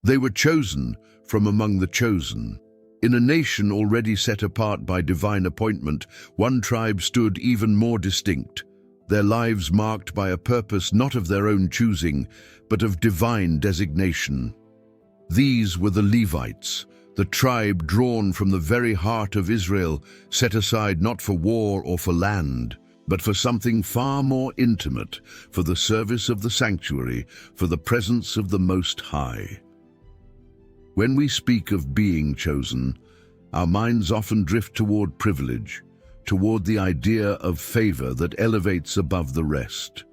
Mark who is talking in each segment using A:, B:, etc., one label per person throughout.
A: They were chosen from among the chosen. In a nation already set apart by divine appointment, one tribe stood even more distinct, their lives marked by a purpose not of their own choosing, but of divine designation. These were the Levites, the tribe drawn from the very heart of Israel, set aside not for war or for land, but for something far more intimate, for the service of the sanctuary, for the presence of the Most High. When we speak of being chosen, our minds often drift toward privilege, toward the idea of favor that elevates above the rest.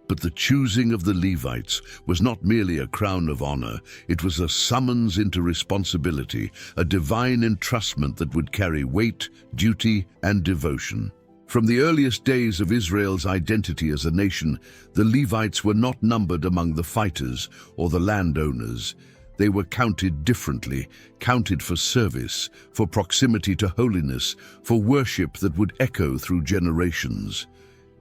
A: But the choosing of the Levites was not merely a crown of honor, it was a summons into responsibility, a divine entrustment that would carry weight, duty, and devotion. From the earliest days of Israel's identity as a nation, the Levites were not numbered among the fighters or the landowners. They were counted differently, counted for service, for proximity to holiness, for worship that would echo through generations.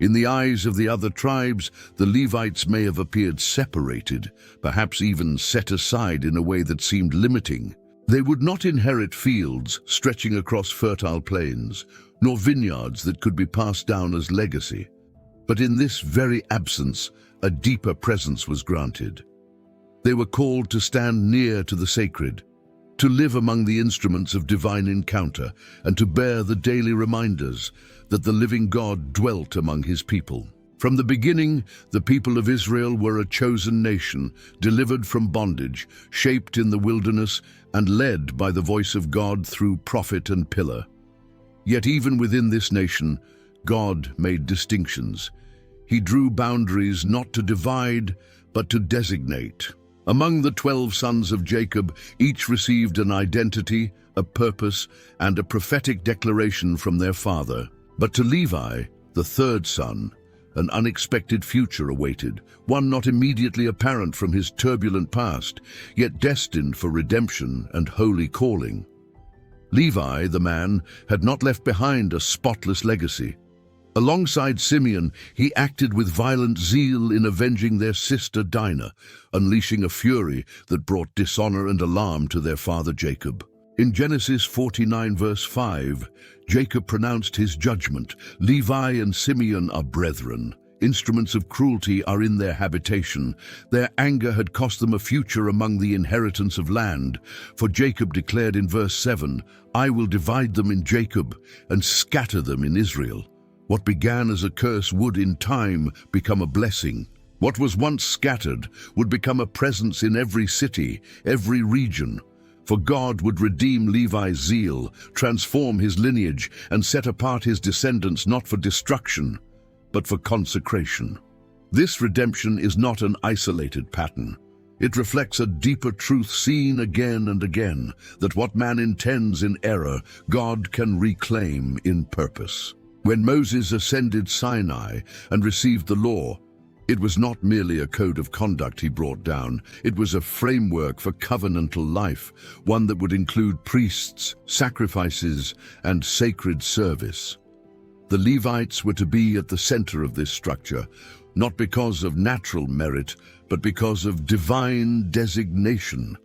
A: In the eyes of the other tribes, the Levites may have appeared separated, perhaps even set aside in a way that seemed limiting. They would not inherit fields stretching across fertile plains, nor vineyards that could be passed down as legacy. But in this very absence, a deeper presence was granted. They were called to stand near to the sacred, to live among the instruments of divine encounter, and to bear the daily reminders that the living God dwelt among his people. From the beginning, the people of Israel were a chosen nation, delivered from bondage, shaped in the wilderness, and led by the voice of God through prophet and pillar. Yet even within this nation, God made distinctions. He drew boundaries not to divide, but to designate. Among the 12 sons of Jacob, each received an identity, a purpose, and a prophetic declaration from their father. But to Levi, the third son, an unexpected future awaited, one not immediately apparent from his turbulent past, yet destined for redemption and holy calling. Levi, the man, had not left behind a spotless legacy. Alongside Simeon, he acted with violent zeal in avenging their sister Dinah, unleashing a fury that brought dishonor and alarm to their father Jacob. In Genesis 49 verse 5, Jacob pronounced his judgment. Levi and Simeon are brethren. Instruments of cruelty are in their habitation. Their anger had cost them a future among the inheritance of land. For Jacob declared in verse 7, I will divide them in Jacob and scatter them in Israel. What began as a curse would in time become a blessing. What was once scattered would become a presence in every city, every region. For God would redeem Levi's zeal, transform his lineage, and set apart his descendants not for destruction, but for consecration. This redemption is not an isolated pattern. It reflects a deeper truth seen again and again, that what man intends in error, God can reclaim in purpose. When Moses ascended Sinai and received the law, it was not merely a code of conduct he brought down, it was a framework for covenantal life, one that would include priests, sacrifices, and sacred service. The Levites were to be at the center of this structure, not because of natural merit, but because of divine designation.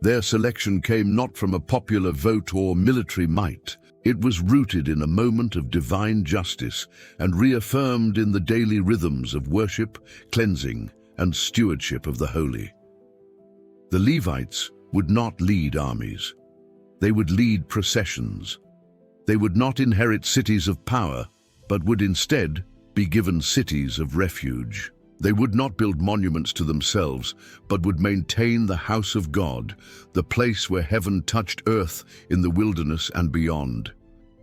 A: Their selection came not from a popular vote or military might. It was rooted in a moment of divine justice and reaffirmed in the daily rhythms of worship, cleansing, and stewardship of the holy. The Levites would not lead armies. They would lead processions. They would not inherit cities of power, but would instead be given cities of refuge. They would not build monuments to themselves, but would maintain the house of God, the place where heaven touched earth in the wilderness and beyond.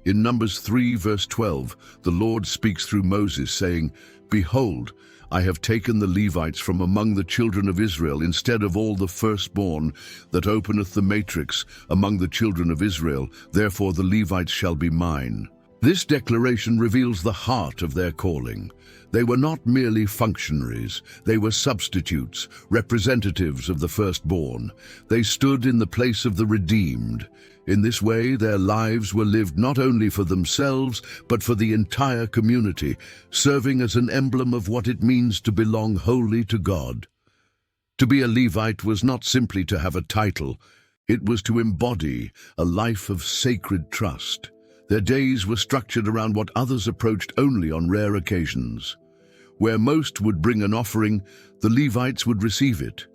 A: In Numbers 3 verse 12, the Lord speaks through Moses, saying, Behold, I have taken the Levites from among the children of Israel instead of all the firstborn that openeth the matrix among the children of Israel. Therefore the Levites shall be mine. This declaration reveals the heart of their calling. They were not merely functionaries, they were substitutes, representatives of the firstborn. They stood in the place of the redeemed. In this way, their lives were lived not only for themselves, but for the entire community, serving as an emblem of what it means to belong wholly to God. To be a Levite was not simply to have a title, it was to embody a life of sacred trust. Their days were structured around what others approached only on rare occasions. Where most would bring an offering, the Levites would receive it.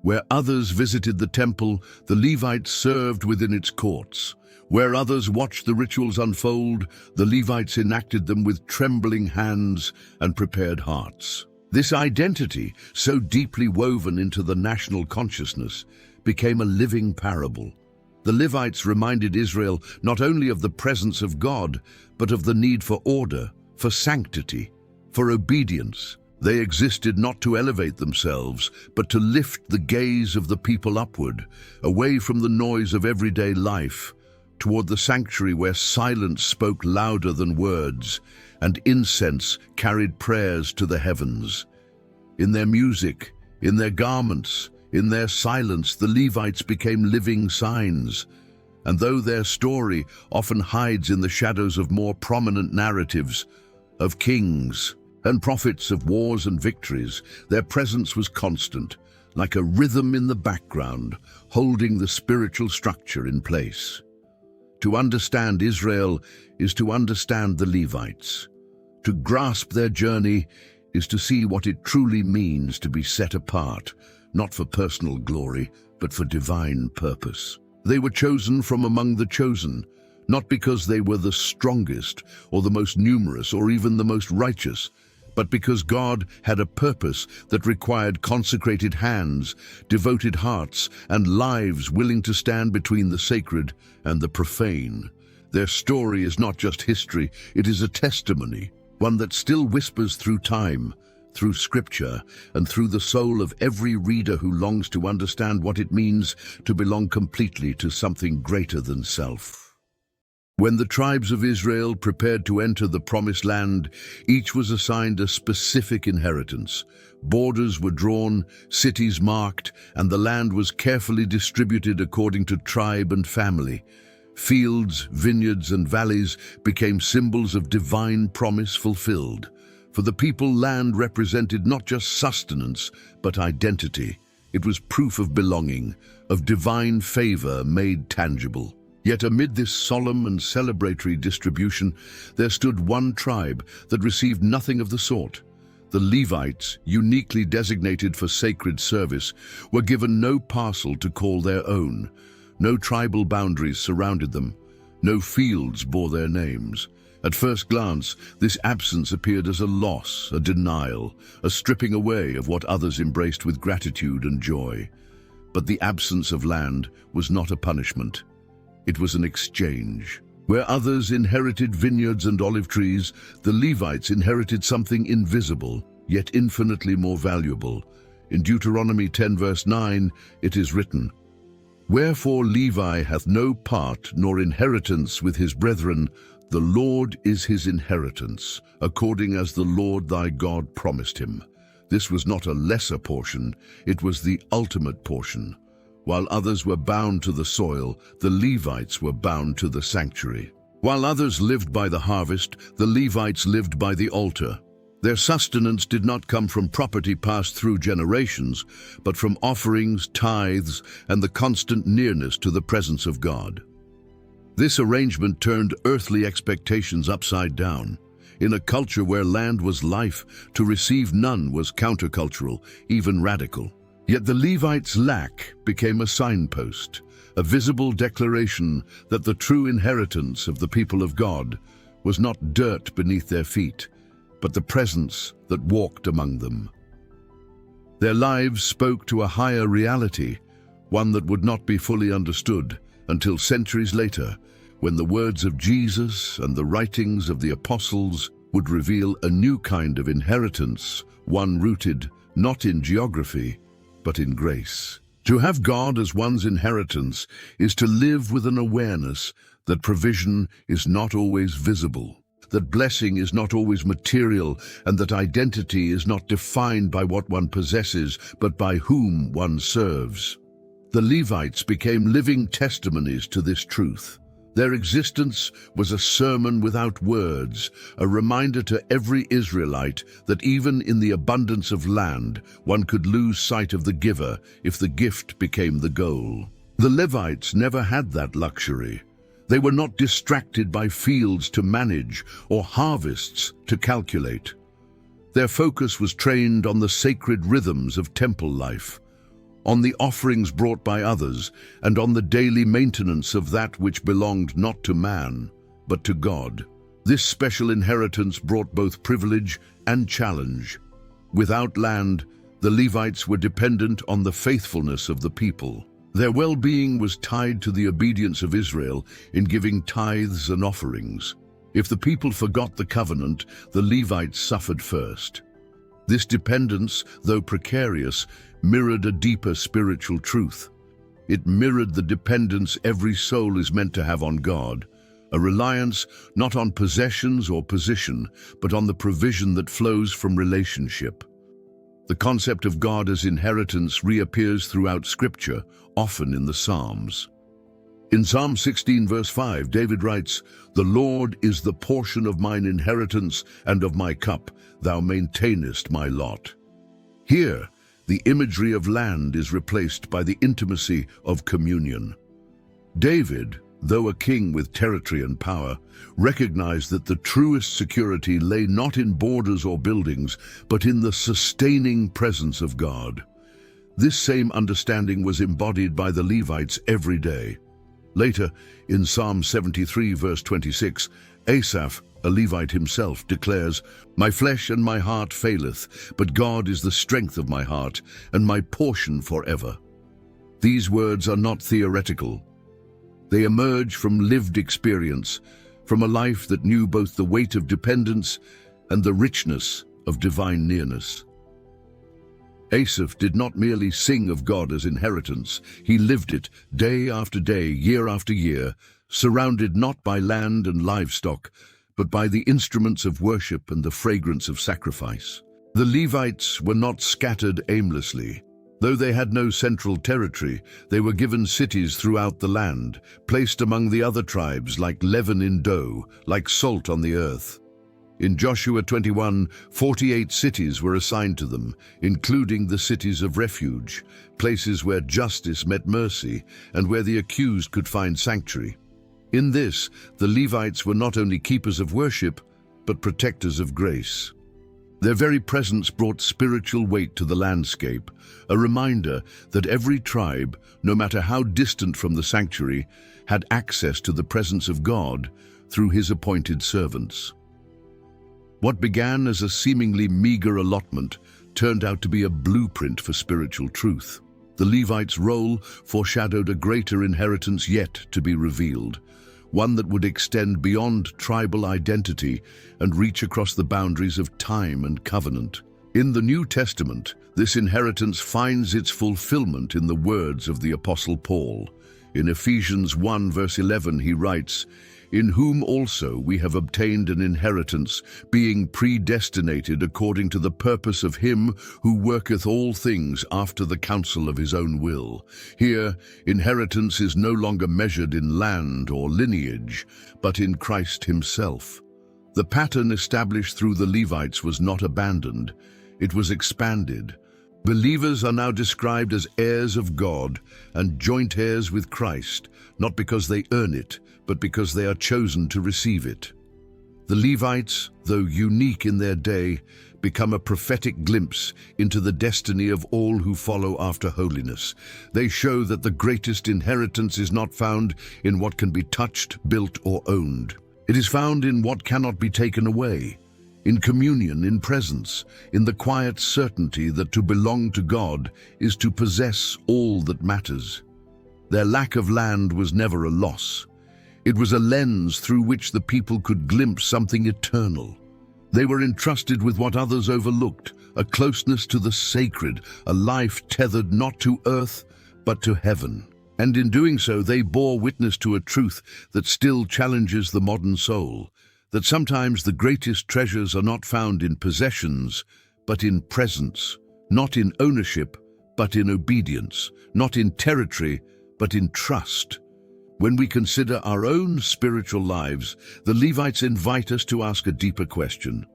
A: Where others visited the temple, the Levites served within its courts. Where others watched the rituals unfold, the Levites enacted them with trembling hands and prepared hearts. This identity, so deeply woven into the national consciousness, became a living parable. The Levites reminded Israel not only of the presence of God, but of the need for order, for sanctity, for obedience. They existed not to elevate themselves, but to lift the gaze of the people upward, away from the noise of everyday life, toward the sanctuary where silence spoke louder than words, and incense carried prayers to the heavens. In their music, in their garments, in their silence, the Levites became living signs. And though their story often hides in the shadows of more prominent narratives, of kings and prophets, of wars and victories, their presence was constant, like a rhythm in the background, holding the spiritual structure in place. To understand Israel is to understand the Levites. To grasp their journey is to see what it truly means to be set apart, not for personal glory, but for divine purpose. They were chosen from among the chosen, not because they were the strongest or the most numerous or even the most righteous, but because God had a purpose that required consecrated hands, devoted hearts, and lives willing to stand between the sacred and the profane. Their story is not just history, it is a testimony, one that still whispers through time, through scripture, and through the soul of every reader who longs to understand what it means to belong completely to something greater than self. When the tribes of Israel prepared to enter the Promised Land, each was assigned a specific inheritance. Borders were drawn, cities marked, and the land was carefully distributed according to tribe and family. Fields, vineyards, and valleys became symbols of divine promise fulfilled. For the people, land represented not just sustenance, but identity. It was proof of belonging, of divine favor made tangible. Yet amid this solemn and celebratory distribution, there stood one tribe that received nothing of the sort. The Levites, uniquely designated for sacred service, were given no parcel to call their own. No tribal boundaries surrounded them. No fields bore their names. At first glance, this absence appeared as a loss, a denial, a stripping away of what others embraced with gratitude and joy. But the absence of land was not a punishment. It was an exchange. Where others inherited vineyards and olive trees, the Levites inherited something invisible, yet infinitely more valuable. In Deuteronomy 10 verse 9, it is written, "Wherefore Levi hath no part nor inheritance with his brethren, the Lord is his inheritance, according as the Lord thy God promised him." This was not a lesser portion, it was the ultimate portion. While others were bound to the soil, the Levites were bound to the sanctuary. While others lived by the harvest, the Levites lived by the altar. Their sustenance did not come from property passed through generations, but from offerings, tithes, and the constant nearness to the presence of God. This arrangement turned earthly expectations upside down. In a culture where land was life, to receive none was countercultural, even radical. Yet the Levites' lack became a signpost, a visible declaration that the true inheritance of the people of God was not dirt beneath their feet, but the presence that walked among them. Their lives spoke to a higher reality, one that would not be fully understood until centuries later, when the words of Jesus and the writings of the apostles would reveal a new kind of inheritance, one rooted not in geography, but in grace. To have God as one's inheritance is to live with an awareness that provision is not always visible, that blessing is not always material, and that identity is not defined by what one possesses, but by whom one serves. The Levites became living testimonies to this truth. Their existence was a sermon without words, a reminder to every Israelite that even in the abundance of land, one could lose sight of the giver if the gift became the goal. The Levites never had that luxury. They were not distracted by fields to manage or harvests to calculate. Their focus was trained on the sacred rhythms of temple life, on the offerings brought by others, and on the daily maintenance of that which belonged not to man, but to God. This special inheritance brought both privilege and challenge. Without land, the Levites were dependent on the faithfulness of the people. Their well-being was tied to the obedience of Israel in giving tithes and offerings. If the people forgot the covenant, the Levites suffered first. This dependence, though precarious, mirrored a deeper spiritual truth. It mirrored the dependence every soul is meant to have on God, a reliance not on possessions or position, but on the provision that flows from relationship. The concept of God as inheritance reappears throughout Scripture, often in the Psalms. In Psalm 16 verse 5, David writes, "The Lord is the portion of mine inheritance and of my cup, thou maintainest my lot." Here, the imagery of land is replaced by the intimacy of communion. David, though a king with territory and power, recognized that the truest security lay not in borders or buildings, but in the sustaining presence of God. This same understanding was embodied by the Levites every day. Later, in Psalm 73 verse 26, Asaph, a Levite himself, declares, "My flesh and my heart faileth, but God is the strength of my heart, and my portion forever." These words are not theoretical. They emerge from lived experience, from a life that knew both the weight of dependence and the richness of divine nearness. Asaph did not merely sing of God as inheritance, he lived it day after day, year after year, surrounded not by land and livestock, but by the instruments of worship and the fragrance of sacrifice. The Levites were not scattered aimlessly. Though they had no central territory, they were given cities throughout the land, placed among the other tribes like leaven in dough, like salt on the earth. In Joshua 21, 48 cities were assigned to them, including the cities of refuge, places where justice met mercy and where the accused could find sanctuary. In this, the Levites were not only keepers of worship, but protectors of grace. Their very presence brought spiritual weight to the landscape, a reminder that every tribe, no matter how distant from the sanctuary, had access to the presence of God through his appointed servants. What began as a seemingly meager allotment turned out to be a blueprint for spiritual truth. The Levites' role foreshadowed a greater inheritance yet to be revealed, one that would extend beyond tribal identity and reach across the boundaries of time and covenant. In the New Testament, this inheritance finds its fulfillment in the words of the Apostle Paul. In Ephesians 1 verse 11 he writes, "In whom also we have obtained an inheritance, being predestinated according to the purpose of him who worketh all things after the counsel of his own will." Here, inheritance is no longer measured in land or lineage, but in Christ himself. The pattern established through the Levites was not abandoned, it was expanded. Believers are now described as heirs of God and joint heirs with Christ, not because they earn it, but because they are chosen to receive it. The Levites, though unique in their day, become a prophetic glimpse into the destiny of all who follow after holiness. They show that the greatest inheritance is not found in what can be touched, built, or owned. It is found in what cannot be taken away, in communion, in presence, in the quiet certainty that to belong to God is to possess all that matters. Their lack of land was never a loss. It was a lens through which the people could glimpse something eternal. They were entrusted with what others overlooked, a closeness to the sacred, a life tethered not to earth, but to heaven. And in doing so, they bore witness to a truth that still challenges the modern soul, that sometimes the greatest treasures are not found in possessions, but in presence, not in ownership, but in obedience, not in territory, but in trust. When we consider our own spiritual lives, the Levites invite us to ask a deeper question.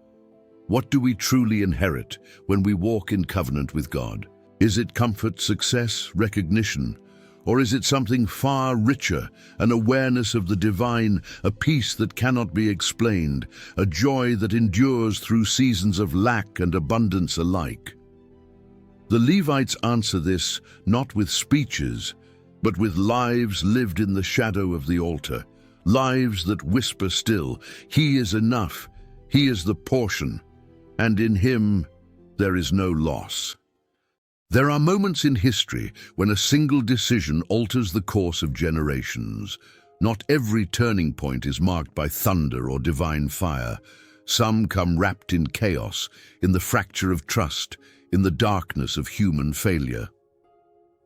A: What do we truly inherit when we walk in covenant with God? Is it comfort, success, recognition? Or is it something far richer, an awareness of the divine, a peace that cannot be explained, a joy that endures through seasons of lack and abundance alike? The Levites answer this not with speeches, but with lives lived in the shadow of the altar, lives that whisper still, "He is enough, He is the portion, and in Him there is no loss." There are moments in history when a single decision alters the course of generations. Not every turning point is marked by thunder or divine fire. Some come wrapped in chaos, in the fracture of trust, in the darkness of human failure.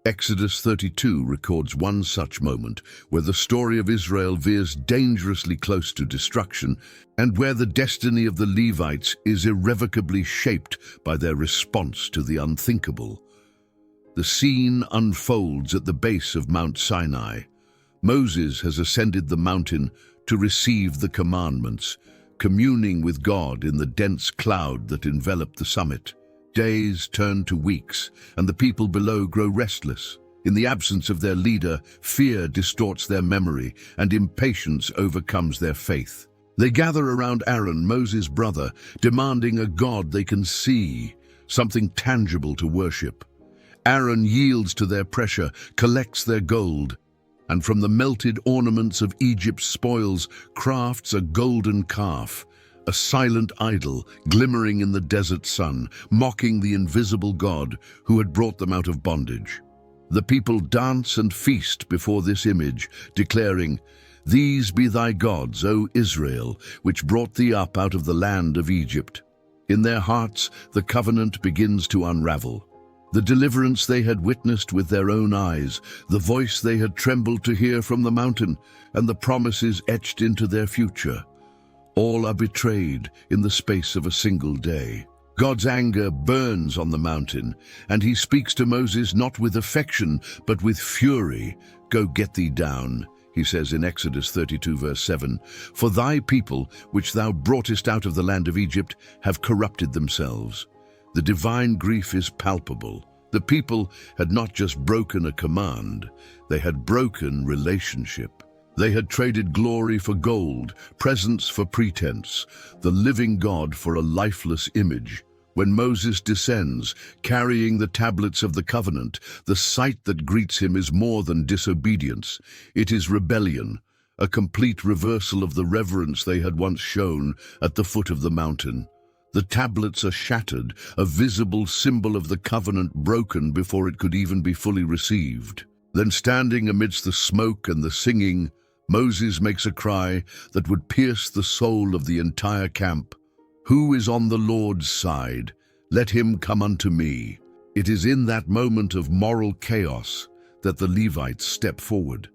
A: Exodus 32 records one such moment where the story of Israel veers dangerously close to destruction and where the destiny of the Levites is irrevocably shaped by their response to the unthinkable. The scene unfolds at the base of Mount Sinai. Moses has ascended the mountain to receive the commandments, communing with God in the dense cloud that enveloped the summit. Days turn to weeks, and the people below grow restless. In the absence of their leader, fear distorts their memory, and impatience overcomes their faith. They gather around Aaron, Moses' brother, demanding a God they can see, something tangible to worship. Aaron yields to their pressure, collects their gold, and from the melted ornaments of Egypt's spoils crafts a golden calf, a silent idol glimmering in the desert sun, mocking the invisible God who had brought them out of bondage. The people dance and feast before this image, declaring, "These be thy gods, O Israel, which brought thee up out of the land of Egypt." In their hearts, the covenant begins to unravel. The deliverance they had witnessed with their own eyes, the voice they had trembled to hear from the mountain, and the promises etched into their future. All are betrayed in the space of a single day. God's anger burns on the mountain, and He speaks to Moses not with affection, but with fury. "Go get thee down," He says in Exodus 32 verse 7, "For thy people, which thou broughtest out of the land of Egypt, have corrupted themselves." The divine grief is palpable. The people had not just broken a command, they had broken relationship. They had traded glory for gold, presence for pretense, the living God for a lifeless image. When Moses descends, carrying the tablets of the covenant, the sight that greets him is more than disobedience. It is rebellion, a complete reversal of the reverence they had once shown at the foot of the mountain. The tablets are shattered, a visible symbol of the covenant broken before it could even be fully received. Then, standing amidst the smoke and the singing, Moses makes a cry that would pierce the soul of the entire camp. "Who is on the Lord's side? Let him come unto me." It is in that moment of moral chaos that the Levites step forward.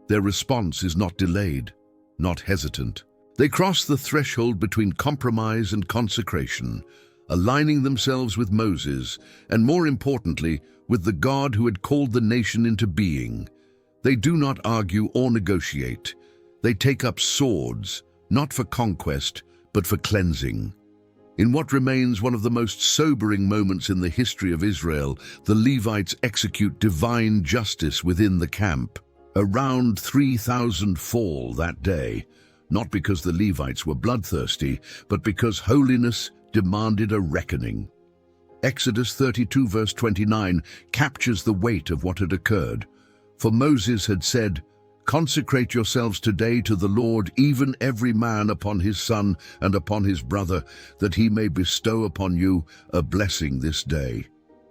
A: Their response is not delayed, not hesitant. They cross the threshold between compromise and consecration, aligning themselves with Moses, and more importantly, with the God who had called the nation into being. They do not argue or negotiate. They take up swords, not for conquest, but for cleansing. In what remains one of the most sobering moments in the history of Israel, the Levites execute divine justice within the camp. Around 3,000 fall that day, not because the Levites were bloodthirsty, but because holiness demanded a reckoning. Exodus 32 verse 29 captures the weight of what had occurred. For Moses had said, "Consecrate yourselves today to the Lord, even every man upon his son and upon his brother, that he may bestow upon you a blessing this day."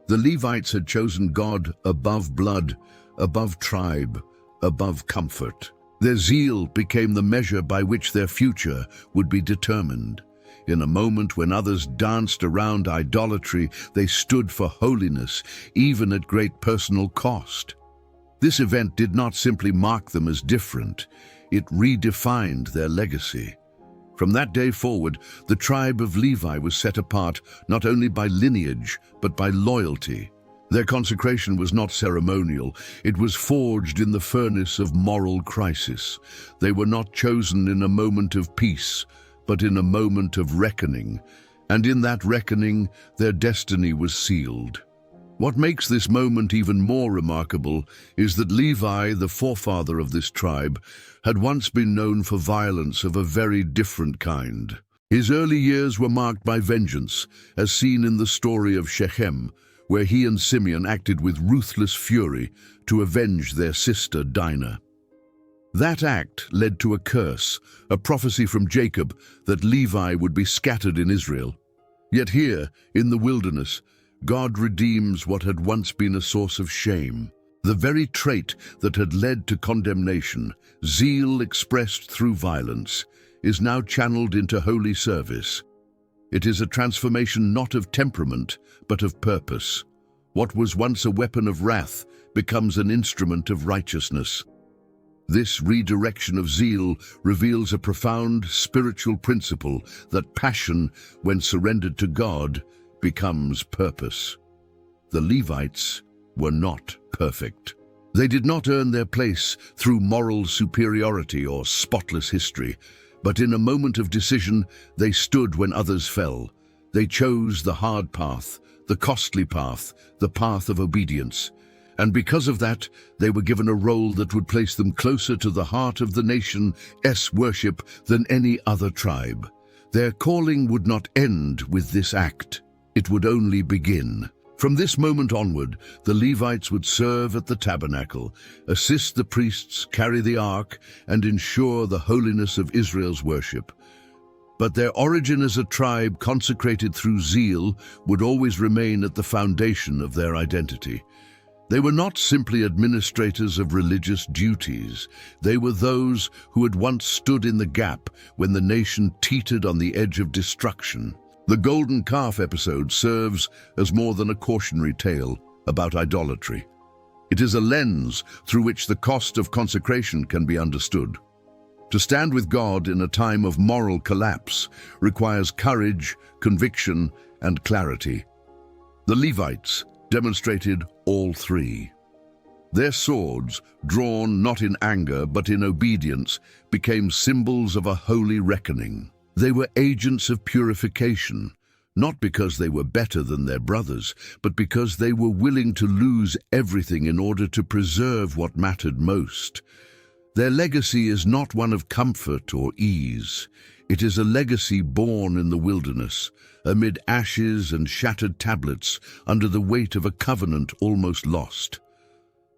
A: The Levites had chosen God above blood, above tribe, above comfort. Their zeal became the measure by which their future would be determined. In a moment when others danced around idolatry, they stood for holiness, even at great personal cost. This event did not simply mark them as different, it redefined their legacy. From that day forward, the tribe of Levi was set apart not only by lineage, but by loyalty. Their consecration was not ceremonial, it was forged in the furnace of moral crisis. They were not chosen in a moment of peace, but in a moment of reckoning, and in that reckoning their destiny was sealed. What makes this moment even more remarkable is that Levi, the forefather of this tribe, had once been known for violence of a very different kind. His early years were marked by vengeance, as seen in the story of Shechem, where he and Simeon acted with ruthless fury to avenge their sister Dinah. That act led to a curse, a prophecy from Jacob that Levi would be scattered in Israel. Yet here, in the wilderness, God redeems what had once been a source of shame. The very trait that had led to condemnation, zeal expressed through violence, is now channeled into holy service. It is a transformation not of temperament, but of purpose. What was once a weapon of wrath becomes an instrument of righteousness. This redirection of zeal reveals a profound spiritual principle that passion, when surrendered to God, becomes purpose. The Levites were not perfect. They did not earn their place through moral superiority or spotless history, but in a moment of decision, they stood when others fell. They chose the hard path, the costly path, the path of obedience. And because of that, they were given a role that would place them closer to the heart of the nation's worship than any other tribe. Their calling would not end with this act. It would only begin. From this moment onward, the Levites would serve at the tabernacle, assist the priests carry the ark, and ensure the holiness of Israel's worship. But their origin as a tribe consecrated through zeal would always remain at the foundation of their identity. They were not simply administrators of religious duties. They were those who had once stood in the gap when the nation teetered on the edge of destruction. The golden calf episode serves as more than a cautionary tale about idolatry. It is a lens through which the cost of consecration can be understood. To stand with God in a time of moral collapse requires courage, conviction, and clarity. The Levites demonstrated all three. Their swords, drawn not in anger but in obedience, became symbols of a holy reckoning. They were agents of purification, not because they were better than their brothers, but because they were willing to lose everything in order to preserve what mattered most. Their legacy is not one of comfort or ease. It is a legacy born in the wilderness, amid ashes and shattered tablets, under the weight of a covenant almost lost.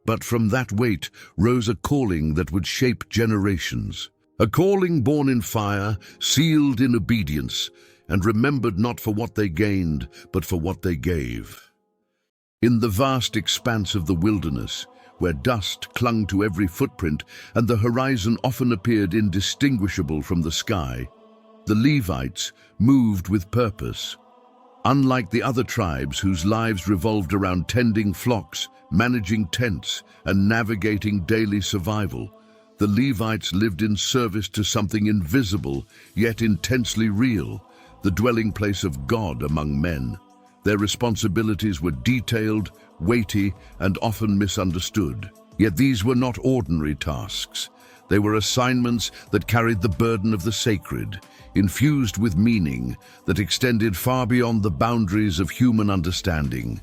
A: But from that weight rose a calling that would shape generations. A calling born in fire, sealed in obedience, and remembered not for what they gained, but for what they gave. In the vast expanse of the wilderness, where dust clung to every footprint and the horizon often appeared indistinguishable from the sky, the Levites moved with purpose. Unlike the other tribes whose lives revolved around tending flocks, managing tents, and navigating daily survival, the Levites lived in service to something invisible, yet intensely real, the dwelling place of God among men. Their responsibilities were detailed, weighty, and often misunderstood. Yet these were not ordinary tasks. They were assignments that carried the burden of the sacred, infused with meaning that extended far beyond the boundaries of human understanding.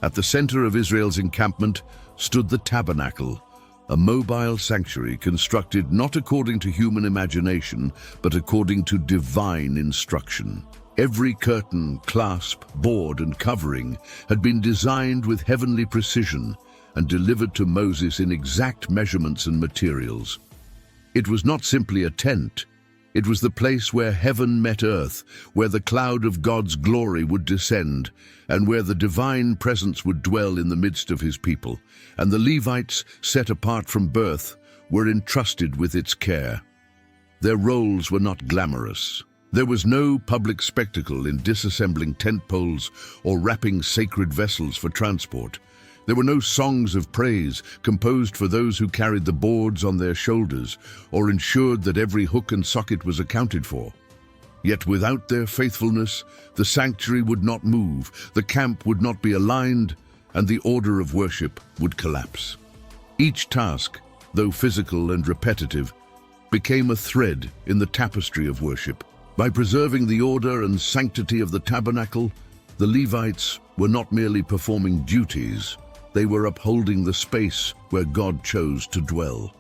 A: At the center of Israel's encampment stood the Tabernacle, a mobile sanctuary constructed not according to human imagination, but according to divine instruction. Every curtain, clasp, board, and covering had been designed with heavenly precision and delivered to Moses in exact measurements and materials. It was not simply a tent. It was the place where heaven met earth, where the cloud of God's glory would descend, and where the divine presence would dwell in the midst of his people. And the Levites, set apart from birth, were entrusted with its care. Their roles were not glamorous. There was no public spectacle in disassembling tent poles or wrapping sacred vessels for transport. There were no songs of praise composed for those who carried the boards on their shoulders or ensured that every hook and socket was accounted for. Yet without their faithfulness, the sanctuary would not move, the camp would not be aligned, and the order of worship would collapse. Each task, though physical and repetitive, became a thread in the tapestry of worship. By preserving the order and sanctity of the tabernacle, the Levites were not merely performing duties, they were upholding the space where God chose to dwell.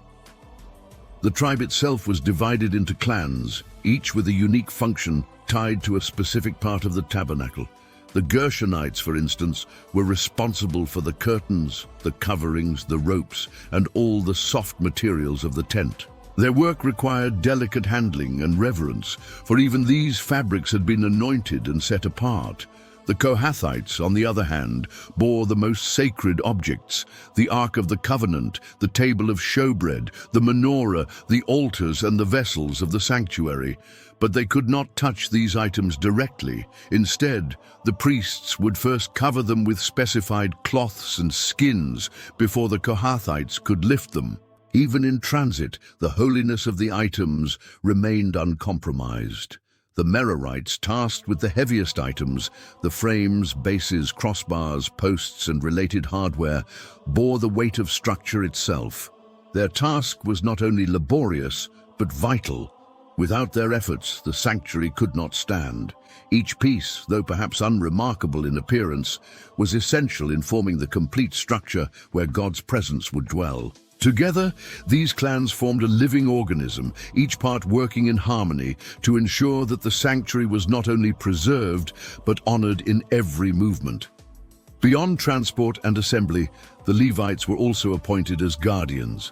A: The tribe itself was divided into clans, each with a unique function tied to a specific part of the tabernacle. The Gershonites, for instance, were responsible for the curtains, the coverings, the ropes, and all the soft materials of the tent. Their work required delicate handling and reverence, for even these fabrics had been anointed and set apart. The Kohathites, on the other hand, bore the most sacred objects: the Ark of the Covenant, the table of showbread, the menorah, the altars, and the vessels of the sanctuary. But they could not touch these items directly. Instead, the priests would first cover them with specified cloths and skins before the Kohathites could lift them. Even in transit, the holiness of the items remained uncompromised. The Merarites, tasked with the heaviest items, the frames, bases, crossbars, posts, and related hardware, bore the weight of structure itself. Their task was not only laborious, but vital. Without their efforts, the sanctuary could not stand. Each piece, though perhaps unremarkable in appearance, was essential in forming the complete structure where God's presence would dwell. Together, these clans formed a living organism, each part working in harmony to ensure that the sanctuary was not only preserved, but honored in every movement. Beyond transport and assembly, the Levites were also appointed as guardians.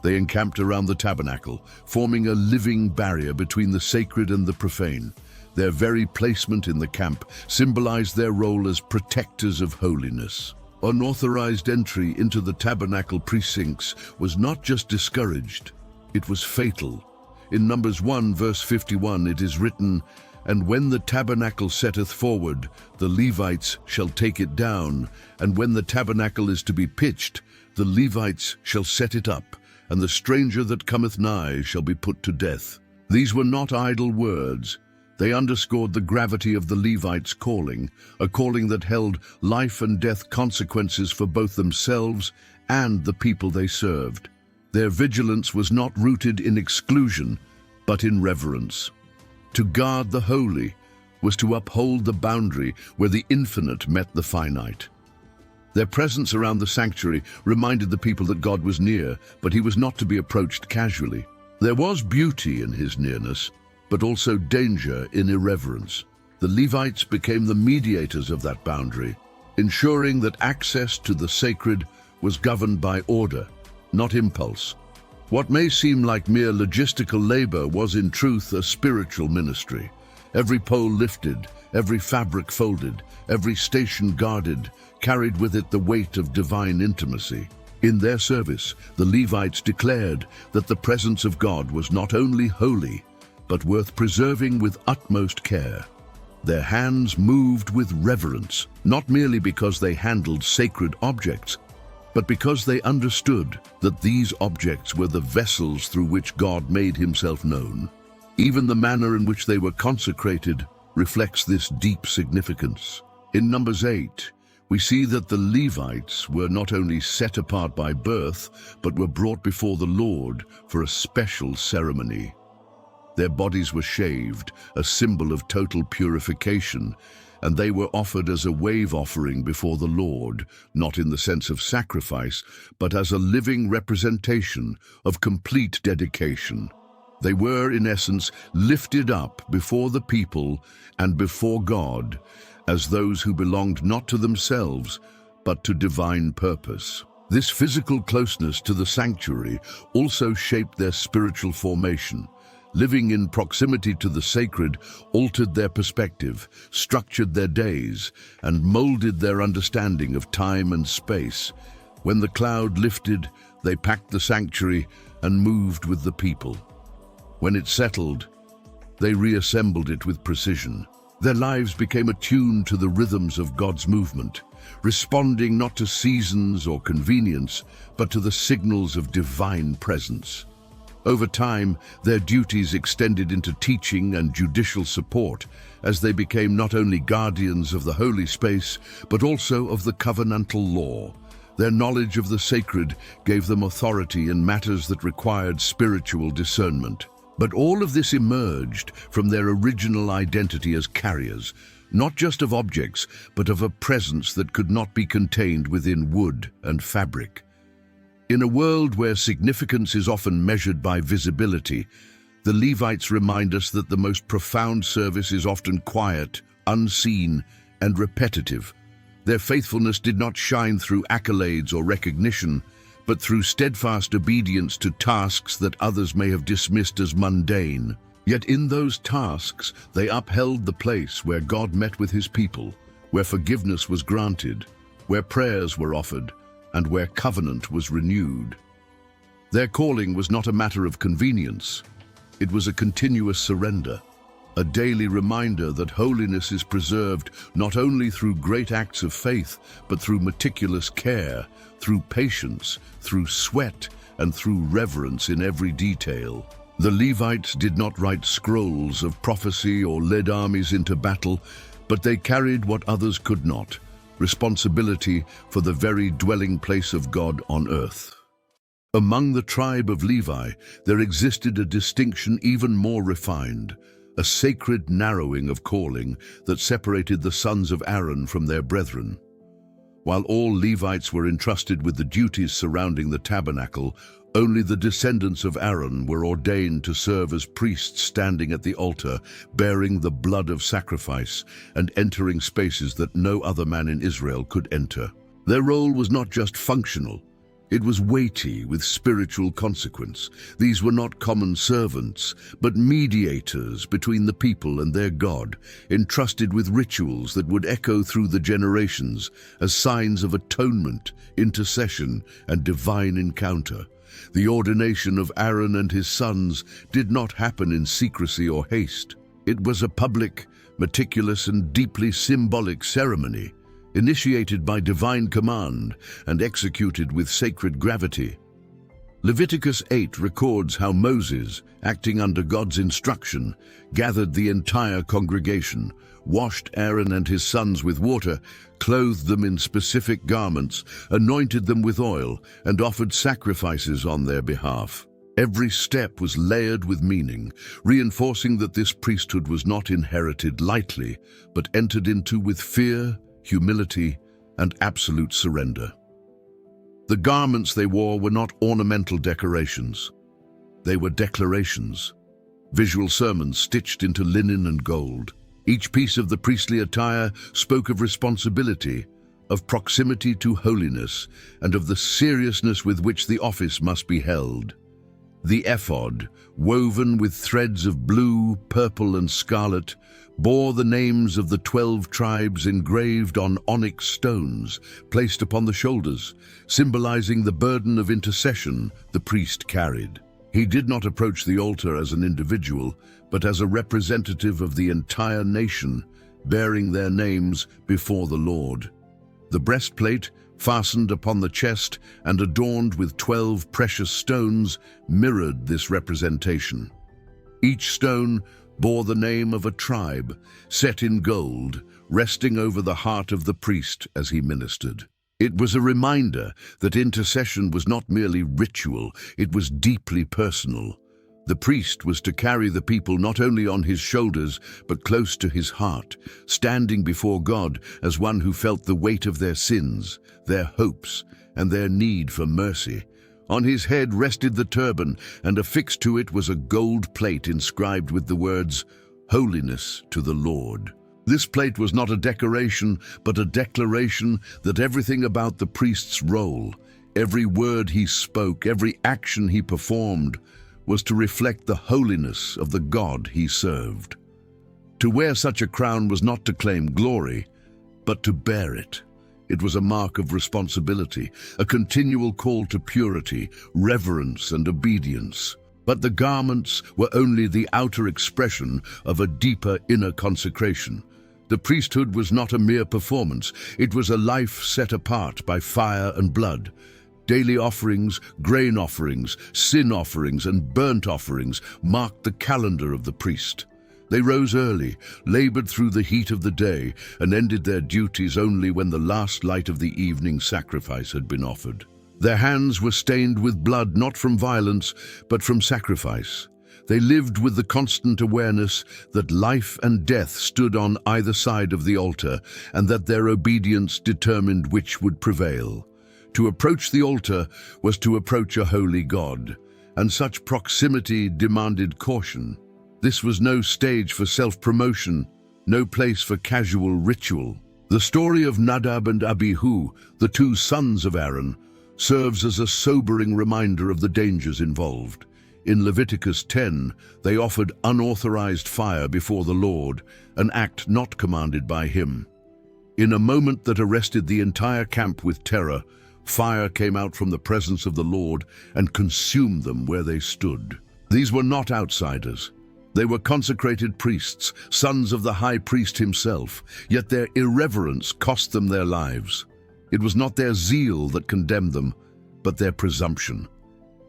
A: They encamped around the tabernacle, forming a living barrier between the sacred and the profane. Their very placement in the camp symbolized their role as protectors of holiness. Unauthorized entry into the tabernacle precincts was not just discouraged, it was fatal. In Numbers 1 verse 51 it is written, "And when the tabernacle setteth forward, the Levites shall take it down, and when the tabernacle is to be pitched, the Levites shall set it up, and the stranger that cometh nigh shall be put to death." These were not idle words. They underscored the gravity of the Levites' calling, a calling that held life and death consequences for both themselves and the people they served. Their vigilance was not rooted in exclusion, but in reverence. To guard the holy was to uphold the boundary where the infinite met the finite. Their presence around the sanctuary reminded the people that God was near, but he was not to be approached casually. There was beauty in his nearness, but also danger in irreverence. The Levites became the mediators of that boundary, ensuring that access to the sacred was governed by order, not impulse. What may seem like mere logistical labor was in truth a spiritual ministry. Every pole lifted, every fabric folded, every station guarded, carried with it the weight of divine intimacy. In their service, the Levites declared that the presence of God was not only holy, but worth preserving with utmost care. Their hands moved with reverence, not merely because they handled sacred objects, but because they understood that these objects were the vessels through which God made himself known. Even the manner in which they were consecrated reflects this deep significance. In Numbers 8, we see that the Levites were not only set apart by birth, but were brought before the Lord for a special ceremony. Their bodies were shaved, a symbol of total purification, and they were offered as a wave offering before the Lord, not in the sense of sacrifice, but as a living representation of complete dedication. They were, in essence, lifted up before the people and before God as those who belonged not to themselves, but to divine purpose. This physical closeness to the sanctuary also shaped their spiritual formation. Living in proximity to the sacred altered their perspective, structured their days, and molded their understanding of time and space. When the cloud lifted, they packed the sanctuary and moved with the people. When it settled, they reassembled it with precision. Their lives became attuned to the rhythms of God's movement, responding not to seasons or convenience, but to the signals of divine presence. Over time, their duties extended into teaching and judicial support as they became not only guardians of the holy space, but also of the covenantal law. Their knowledge of the sacred gave them authority in matters that required spiritual discernment. But all of this emerged from their original identity as carriers, not just of objects, but of a presence that could not be contained within wood and fabric. In a world where significance is often measured by visibility, the Levites remind us that the most profound service is often quiet, unseen, and repetitive. Their faithfulness did not shine through accolades or recognition, but through steadfast obedience to tasks that others may have dismissed as mundane. Yet in those tasks, they upheld the place where God met with his people, where forgiveness was granted, where prayers were offered, and where covenant was renewed. Their calling was not a matter of convenience. It was a continuous surrender, a daily reminder that holiness is preserved not only through great acts of faith, but through meticulous care, through patience, through sweat, and through reverence in every detail. The Levites did not write scrolls of prophecy or led armies into battle, but they carried what others could not: responsibility for the very dwelling place of God on earth. Among the tribe of Levi, there existed a distinction even more refined, a sacred narrowing of calling that separated the sons of Aaron from their brethren. While all Levites were entrusted with the duties surrounding the tabernacle, only the descendants of Aaron were ordained to serve as priests standing at the altar, bearing the blood of sacrifice and entering spaces that no other man in Israel could enter. Their role was not just functional, it was weighty with spiritual consequence. These were not common servants, but mediators between the people and their God, entrusted with rituals that would echo through the generations as signs of atonement, intercession, and divine encounter. The ordination of Aaron and his sons did not happen in secrecy or haste. It was a public, meticulous, and deeply symbolic ceremony, initiated by divine command and executed with sacred gravity. Leviticus 8 records how Moses, acting under God's instruction, gathered the entire congregation, washed Aaron and his sons with water, clothed them in specific garments, anointed them with oil, and offered sacrifices on their behalf. Every step was layered with meaning, reinforcing that this priesthood was not inherited lightly, but entered into with fear, humility, and absolute surrender. The garments they wore were not ornamental decorations. They were declarations, visual sermons stitched into linen and gold. Each piece of the priestly attire spoke of responsibility, of proximity to holiness, and of the seriousness with which the office must be held. The ephod, woven with threads of blue, purple, and scarlet, bore the names of the 12 tribes engraved on onyx stones placed upon the shoulders, symbolizing the burden of intercession the priest carried. He did not approach the altar as an individual, but as a representative of the entire nation, bearing their names before the Lord. The breastplate, fastened upon the chest and adorned with 12 precious stones, mirrored this representation. Each stone bore the name of a tribe, set in gold, resting over the heart of the priest as he ministered. It was a reminder that intercession was not merely ritual, it was deeply personal. The priest was to carry the people not only on his shoulders, but close to his heart, standing before God as one who felt the weight of their sins, their hopes, and their need for mercy. On his head rested the turban, and affixed to it was a gold plate inscribed with the words, "Holiness to the Lord." This plate was not a decoration, but a declaration that everything about the priest's role, every word he spoke, every action he performed, was to reflect the holiness of the God he served. To wear such a crown was not to claim glory, but to bear it. It was a mark of responsibility, a continual call to purity, reverence, and obedience. But the garments were only the outer expression of a deeper inner consecration. The priesthood was not a mere performance, it was a life set apart by fire and blood, Daily offerings, grain offerings, sin offerings, and burnt offerings marked the calendar of the priest. They rose early, labored through the heat of the day, and ended their duties only when the last light of the evening sacrifice had been offered. Their hands were stained with blood not from violence, but from sacrifice. They lived with the constant awareness that life and death stood on either side of the altar, and that their obedience determined which would prevail. To approach the altar was to approach a holy God, and such proximity demanded caution. This was no stage for self-promotion, no place for casual ritual. The story of Nadab and Abihu, the two sons of Aaron, serves as a sobering reminder of the dangers involved. In Leviticus 10, they offered unauthorized fire before the Lord, an act not commanded by him. In a moment that arrested the entire camp with terror, fire came out from the presence of the Lord and consumed them where they stood. These were not outsiders. They were consecrated priests, sons of the high priest himself, yet their irreverence cost them their lives. It was not their zeal that condemned them, but their presumption.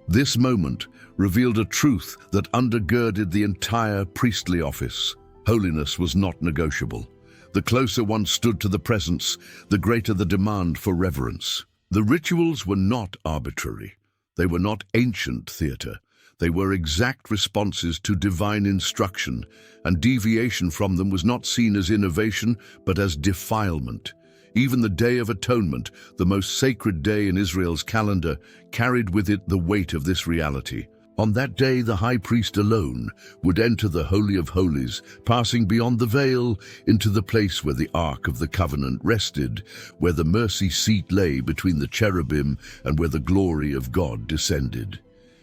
A: This moment revealed a truth that undergirded the entire priestly office. Holiness was not negotiable. The closer one stood to the presence, the greater the demand for reverence. The rituals were not arbitrary. They were not ancient theater. They were exact responses to divine instruction, and deviation from them was not seen as innovation, but as defilement. Even the Day of Atonement, the most sacred day in Israel's calendar, carried with it the weight of this reality. On that day, the high priest alone would enter the Holy of Holies, passing beyond the veil into the place where the Ark of the Covenant rested, where the mercy seat lay between the cherubim and where the glory of God descended.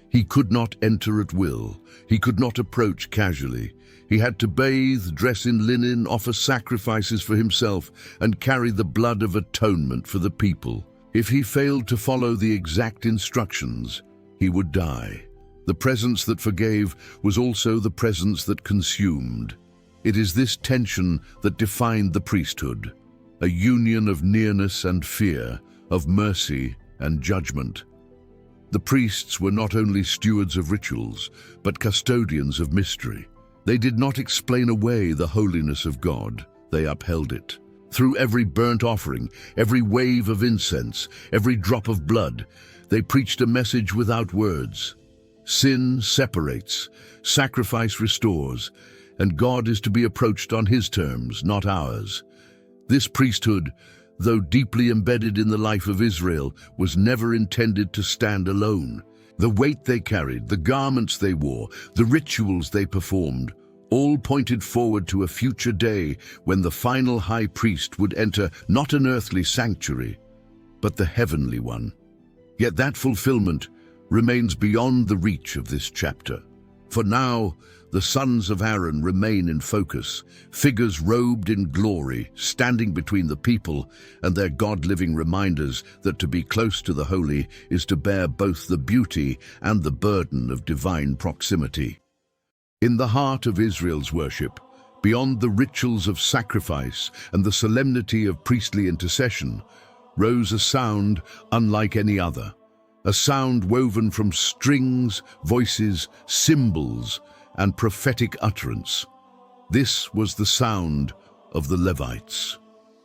A: He could not enter at will. He could not approach casually. He had to bathe, dress in linen, offer sacrifices for himself, and carry the blood of atonement for the people. If he failed to follow the exact instructions, he would die. The presence that forgave was also the presence that consumed. It is this tension that defined the priesthood, a union of nearness and fear, of mercy and judgment. The priests were not only stewards of rituals, but custodians of mystery. They did not explain away the holiness of God, they upheld it. Through every burnt offering, every wave of incense, every drop of blood, they preached a message without words. Sin separates, sacrifice restores, and God is to be approached on his terms, not ours. This priesthood, though deeply embedded in the life of Israel, was never intended to stand alone. The weight they carried, the garments they wore, the rituals they performed, all pointed forward to a future day when the final high priest would enter not an earthly sanctuary, but the heavenly one. Yet that fulfillment remains beyond the reach of this chapter. For now, the sons of Aaron remain in focus, figures robed in glory, standing between the people and their God-living reminders that to be close to the holy is to bear both the beauty and the burden of divine proximity. In the heart of Israel's worship, beyond the rituals of sacrifice and the solemnity of priestly intercession, rose a sound unlike any other, a sound woven from strings, voices, cymbals, and prophetic utterance. This was the sound of the Levites,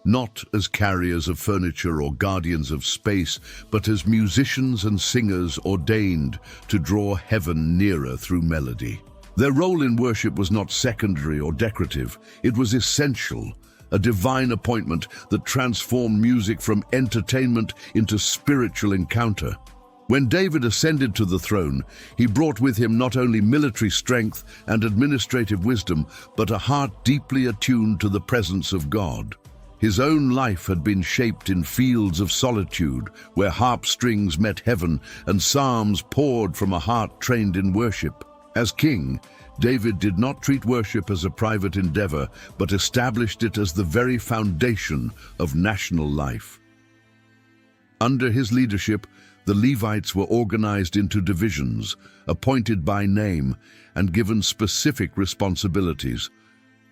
A: not as carriers of furniture or guardians of space, but as musicians and singers ordained to draw heaven nearer through melody. Their role in worship was not secondary or decorative, it was essential, a divine appointment that transformed music from entertainment into spiritual encounter. When David ascended to the throne, he brought with him not only military strength and administrative wisdom, but a heart deeply attuned to the presence of God. His own life had been shaped in fields of solitude, where harp strings met heaven and psalms poured from a heart trained in worship. As king, David did not treat worship as a private endeavor, but established it as the very foundation of national life. Under his leadership, the Levites were organized into divisions, appointed by name, and given specific responsibilities,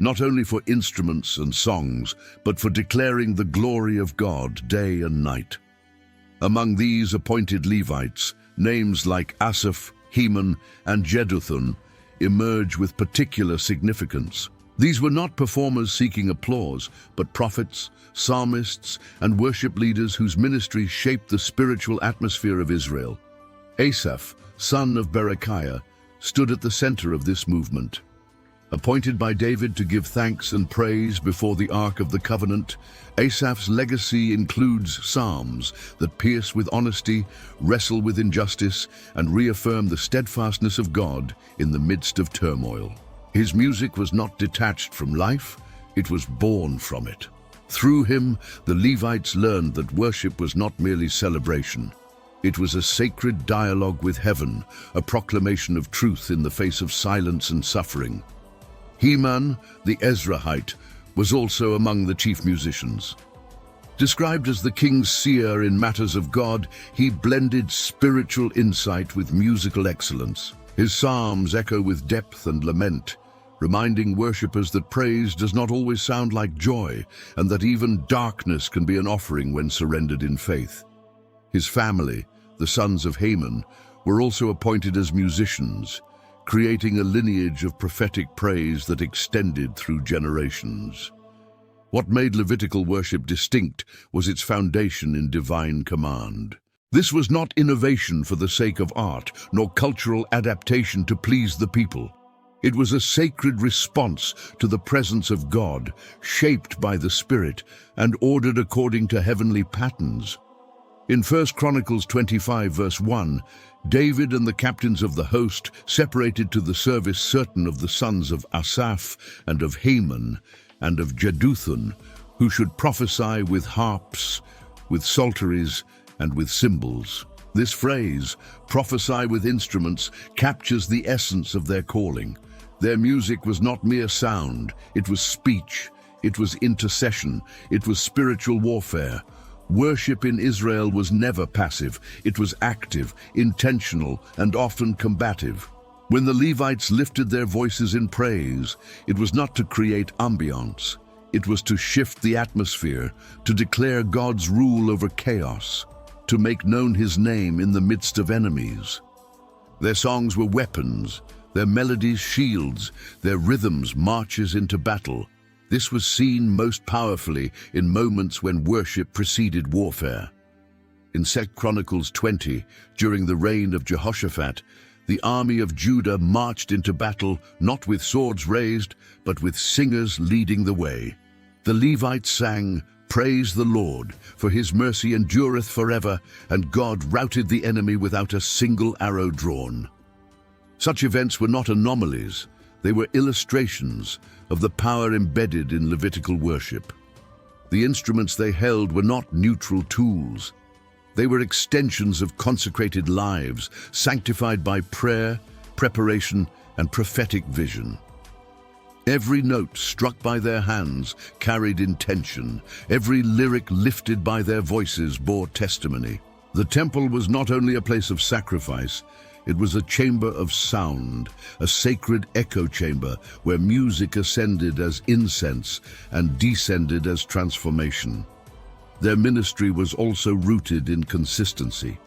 A: not only for instruments and songs, but for declaring the glory of God day and night. Among these appointed Levites, names like Asaph, Heman, and Jeduthun emerge with particular significance. These were not performers seeking applause, but prophets, psalmists, and worship leaders whose ministry shaped the spiritual atmosphere of Israel. Asaph, son of Berechiah, stood at the center of this movement. Appointed by David to give thanks and praise before the Ark of the Covenant, Asaph's legacy includes psalms that pierce with honesty, wrestle with injustice, and reaffirm the steadfastness of God in the midst of turmoil. His music was not detached from life, it was born from it. Through him, the Levites learned that worship was not merely celebration. It was a sacred dialogue with heaven, a proclamation of truth in the face of silence and suffering. Heman, the Ezrahite, was also among the chief musicians. Described as the king's seer in matters of God, he blended spiritual insight with musical excellence. His psalms echo with depth and lament, reminding worshippers that praise does not always sound like joy, and that even darkness can be an offering when surrendered in faith. His family, the sons of Heman, were also appointed as musicians, creating a lineage of prophetic praise that extended through generations. What made Levitical worship distinct was its foundation in divine command. This was not innovation for the sake of art, nor cultural adaptation to please the people. It was a sacred response to the presence of God, shaped by the Spirit and ordered according to heavenly patterns. In 1 Chronicles 25 verse 1, David and the captains of the host separated to the service certain of the sons of Asaph and of Heman and of Jeduthun, who should prophesy with harps, with psalteries, and with cymbals. This phrase, prophesy with instruments, captures the essence of their calling. Their music was not mere sound, it was speech, it was intercession, it was spiritual warfare. Worship in Israel was never passive, it was active, intentional, and often combative. When the Levites lifted their voices in praise, it was not to create ambiance, it was to shift the atmosphere, to declare God's rule over chaos, to make known His name in the midst of enemies. Their songs were weapons, their melodies shields, their rhythms marches into battle. This was seen most powerfully in moments when worship preceded warfare. In 2 Chronicles 20, during the reign of Jehoshaphat, the army of Judah marched into battle not with swords raised, but with singers leading the way. The Levites sang, "Praise the Lord, for His mercy endureth forever, and God routed the enemy without a single arrow drawn." Such events were not anomalies, they were illustrations of the power embedded in Levitical worship. The instruments they held were not neutral tools. They were extensions of consecrated lives, sanctified by prayer, preparation, and prophetic vision. Every note struck by their hands carried intention. Every lyric lifted by their voices bore testimony. The temple was not only a place of sacrifice, it was a chamber of sound, a sacred echo chamber where music ascended as incense and descended as transformation. Their ministry was also rooted in consistency.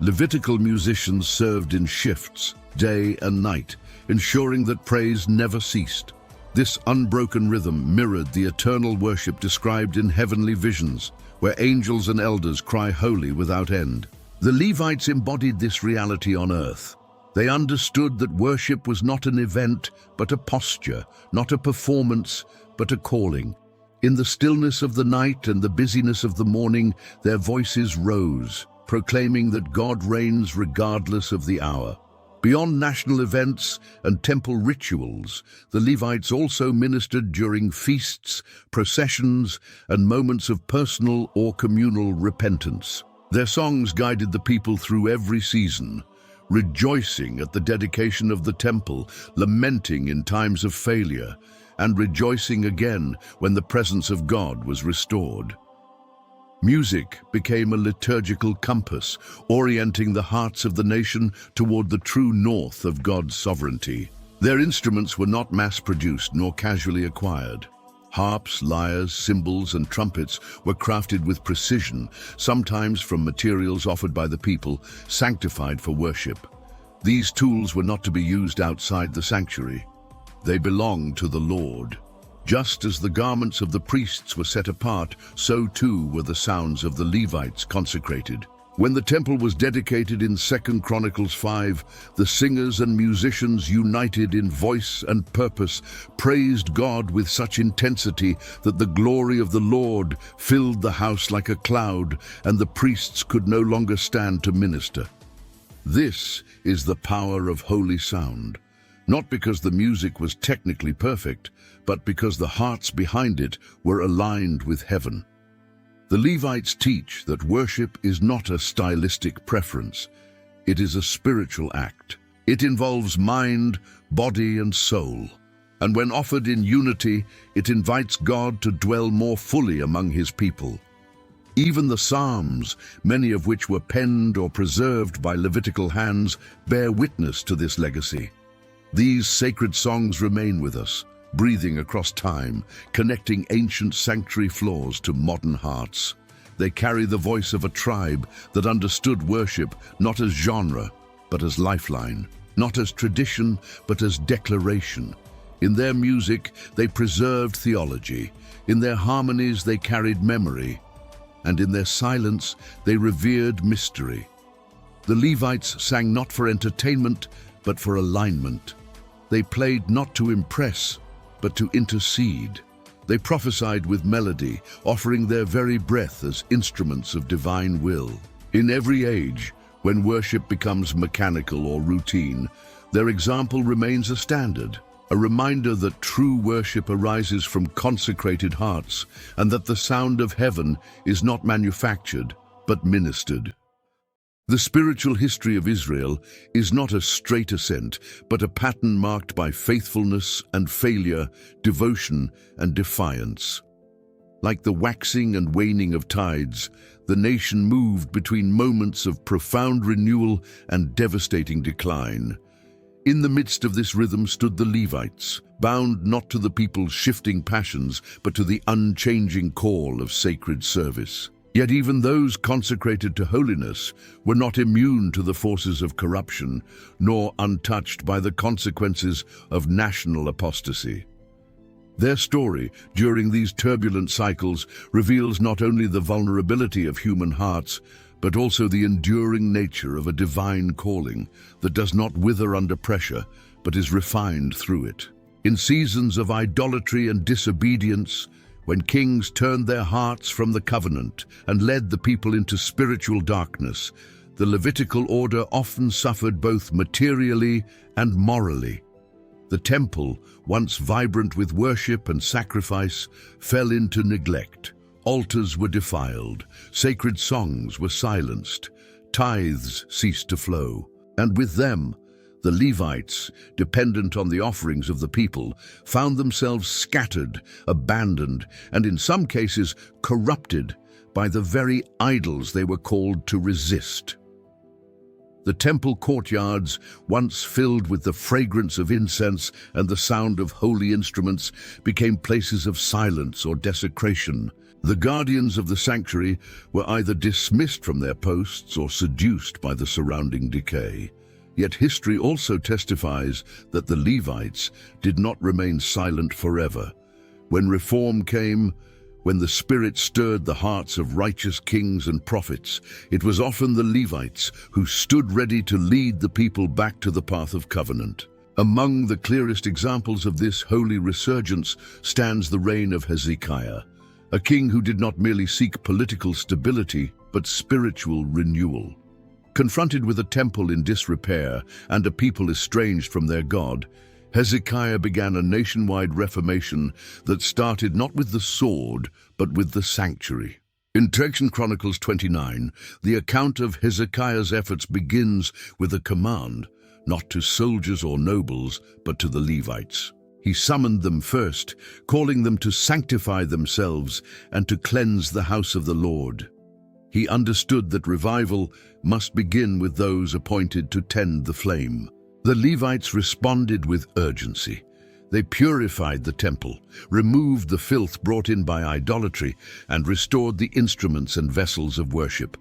A: Levitical musicians served in shifts, day and night, ensuring that praise never ceased. This unbroken rhythm mirrored the eternal worship described in heavenly visions, where angels and elders cry holy without end. The Levites embodied this reality on earth. They understood that worship was not an event, but a posture, not a performance, but a calling. In the stillness of the night and the busyness of the morning, their voices rose, proclaiming that God reigns regardless of the hour. Beyond national events and temple rituals, the Levites also ministered during feasts, processions, and moments of personal or communal repentance. Their songs guided the people through every season, rejoicing at the dedication of the temple, lamenting in times of failure, and rejoicing again when the presence of God was restored. Music became a liturgical compass, orienting the hearts of the nation toward the true north of God's sovereignty. Their instruments were not mass-produced nor casually acquired. Harps, lyres, cymbals, and trumpets were crafted with precision, sometimes from materials offered by the people, sanctified for worship. These tools were not to be used outside the sanctuary. They belonged to the Lord. Just as the garments of the priests were set apart, so too were the sounds of the Levites consecrated. When the temple was dedicated in 2 Chronicles 5, the singers and musicians, united in voice and purpose, praised God with such intensity that the glory of the Lord filled the house like a cloud, and the priests could no longer stand to minister. This is the power of holy sound, not because the music was technically perfect, but because the hearts behind it were aligned with heaven. The Levites teach that worship is not a stylistic preference. It is a spiritual act. It involves mind, body, and soul. And when offered in unity, it invites God to dwell more fully among his people. Even the Psalms, many of which were penned or preserved by Levitical hands, bear witness to this legacy. These sacred songs remain with us, breathing across time, connecting ancient sanctuary floors to modern hearts. They carry the voice of a tribe that understood worship not as genre, but as lifeline, not as tradition, but as declaration. In their music, they preserved theology. In their harmonies, they carried memory. And in their silence, they revered mystery. The Levites sang not for entertainment, but for alignment. They played not to impress, but to intercede. They prophesied with melody, offering their very breath as instruments of divine will. In every age, when worship becomes mechanical or routine, their example remains a standard, a reminder that true worship arises from consecrated hearts, and that the sound of heaven is not manufactured, but ministered. The spiritual history of Israel is not a straight ascent, but a pattern marked by faithfulness and failure, devotion and defiance. Like the waxing and waning of tides, the nation moved between moments of profound renewal and devastating decline. In the midst of this rhythm stood the Levites, bound not to the people's shifting passions, but to the unchanging call of sacred service. Yet even those consecrated to holiness were not immune to the forces of corruption, nor untouched by the consequences of national apostasy. Their story during these turbulent cycles reveals not only the vulnerability of human hearts, but also the enduring nature of a divine calling that does not wither under pressure, but is refined through it. In seasons of idolatry and disobedience, when kings turned their hearts from the covenant and led the people into spiritual darkness, the Levitical order often suffered both materially and morally. The temple, once vibrant with worship and sacrifice, fell into neglect. Altars were defiled, sacred songs were silenced, tithes ceased to flow, and with them, the Levites, dependent on the offerings of the people, found themselves scattered, abandoned, and in some cases corrupted by the very idols they were called to resist. The temple courtyards, once filled with the fragrance of incense and the sound of holy instruments, became places of silence or desecration. The guardians of the sanctuary were either dismissed from their posts or seduced by the surrounding decay. Yet history also testifies that the Levites did not remain silent forever. When reform came, when the Spirit stirred the hearts of righteous kings and prophets, it was often the Levites who stood ready to lead the people back to the path of covenant. Among the clearest examples of this holy resurgence stands the reign of Hezekiah, a king who did not merely seek political stability, but spiritual renewal. Confronted with a temple in disrepair and a people estranged from their God, Hezekiah began a nationwide reformation that started not with the sword, but with the sanctuary. In 2 Chronicles 29, the account of Hezekiah's efforts begins with a command, not to soldiers or nobles, but to the Levites. He summoned them first, calling them to sanctify themselves and to cleanse the house of the Lord. He understood that revival must begin with those appointed to tend the flame. The Levites responded with urgency. They purified the temple, removed the filth brought in by idolatry, and restored the instruments and vessels of worship.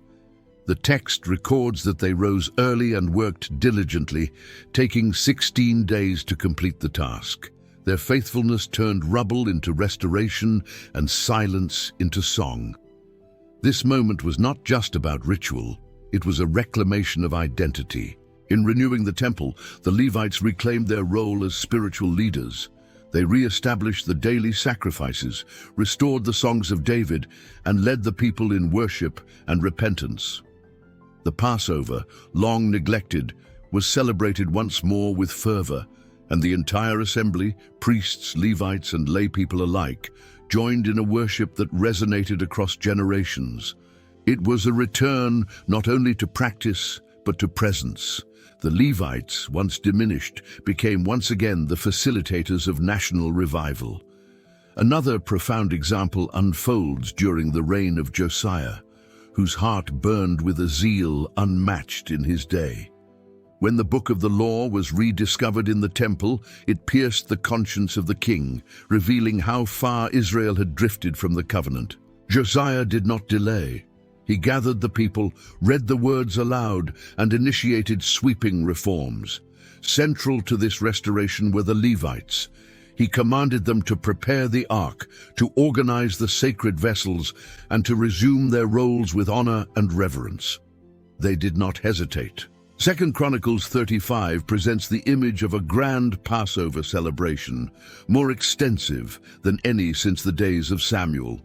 A: The text records that they rose early and worked diligently, taking 16 days to complete the task. Their faithfulness turned rubble into restoration and silence into song. This moment was not just about ritual, it was a reclamation of identity. In renewing the temple, the Levites reclaimed their role as spiritual leaders. They re-established the daily sacrifices, restored the songs of David, and led the people in worship and repentance. The Passover, long neglected, was celebrated once more with fervor, and the entire assembly, priests, Levites, and lay people alike, joined in a worship that resonated across generations. It was a return not only to practice, but to presence. The Levites, once diminished, became once again the facilitators of national revival. Another profound example unfolds during the reign of Josiah, whose heart burned with a zeal unmatched in his day. When the Book of the Law was rediscovered in the temple, it pierced the conscience of the king, revealing how far Israel had drifted from the covenant. Josiah did not delay. He gathered the people, read the words aloud, and initiated sweeping reforms. Central to this restoration were the Levites. He commanded them to prepare the ark, to organize the sacred vessels, and to resume their roles with honor and reverence. They did not hesitate. 2 Chronicles 35 presents the image of a grand Passover celebration, more extensive than any since the days of Samuel.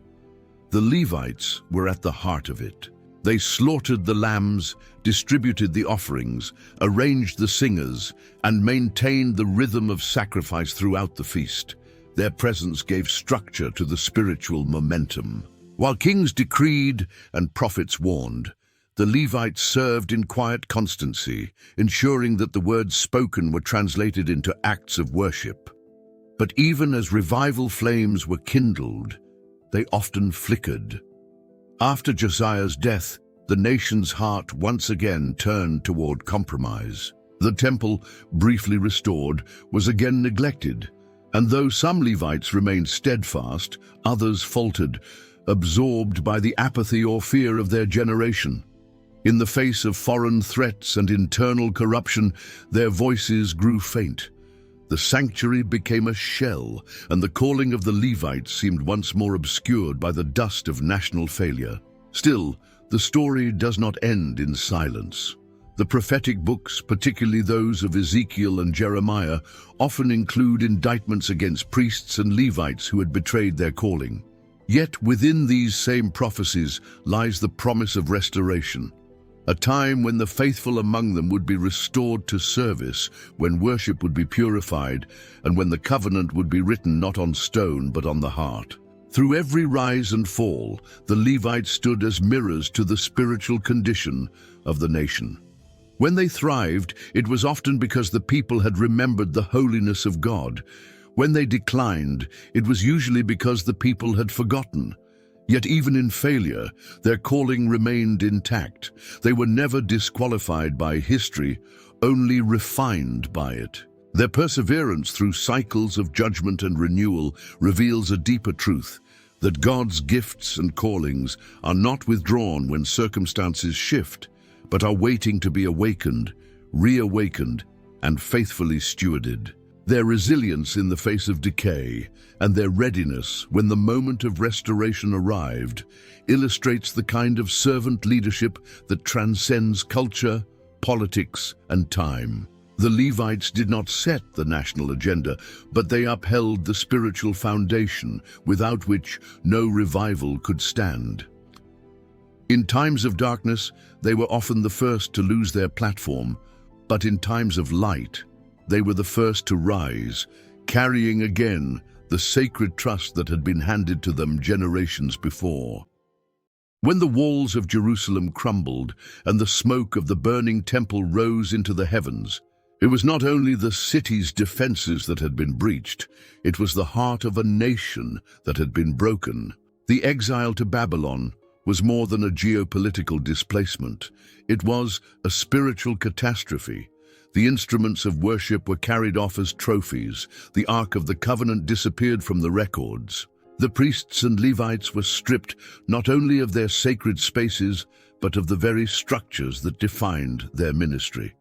A: The Levites were at the heart of it. They slaughtered the lambs, distributed the offerings, arranged the singers, and maintained the rhythm of sacrifice throughout the feast. Their presence gave structure to the spiritual momentum. While kings decreed and prophets warned, the Levites served in quiet constancy, ensuring that the words spoken were translated into acts of worship. But even as revival flames were kindled, they often flickered. After Josiah's death, the nation's heart once again turned toward compromise. The temple, briefly restored, was again neglected, and though some Levites remained steadfast, others faltered, absorbed by the apathy or fear of their generation. In the face of foreign threats and internal corruption, their voices grew faint. The sanctuary became a shell, and the calling of the Levites seemed once more obscured by the dust of national failure. Still, the story does not end in silence. The prophetic books, particularly those of Ezekiel and Jeremiah, often include indictments against priests and Levites who had betrayed their calling. Yet within these same prophecies lies the promise of restoration. A time when the faithful among them would be restored to service, when worship would be purified, and when the covenant would be written not on stone but on the heart. Through every rise and fall, the Levites stood as mirrors to the spiritual condition of the nation. When they thrived, it was often because the people had remembered the holiness of God. When they declined, it was usually because the people had forgotten. Yet even in failure, their calling remained intact. They were never disqualified by history, only refined by it. Their perseverance through cycles of judgment and renewal reveals a deeper truth, that God's gifts and callings are not withdrawn when circumstances shift, but are waiting to be awakened, reawakened, and faithfully stewarded. Their resilience in the face of decay and their readiness when the moment of restoration arrived illustrates the kind of servant leadership that transcends culture, politics, and time. The Levites did not set the national agenda, but they upheld the spiritual foundation without which no revival could stand. In times of darkness, they were often the first to lose their platform, but in times of light, they were the first to rise, carrying again the sacred trust that had been handed to them generations before. When the walls of Jerusalem crumbled and the smoke of the burning temple rose into the heavens, it was not only the city's defenses that had been breached, it was the heart of a nation that had been broken. The exile to Babylon was more than a geopolitical displacement. It was a spiritual catastrophe. The instruments of worship were carried off as trophies. The Ark of the Covenant disappeared from the records. The priests and Levites were stripped not only of their sacred spaces, but of the very structures that defined their ministry.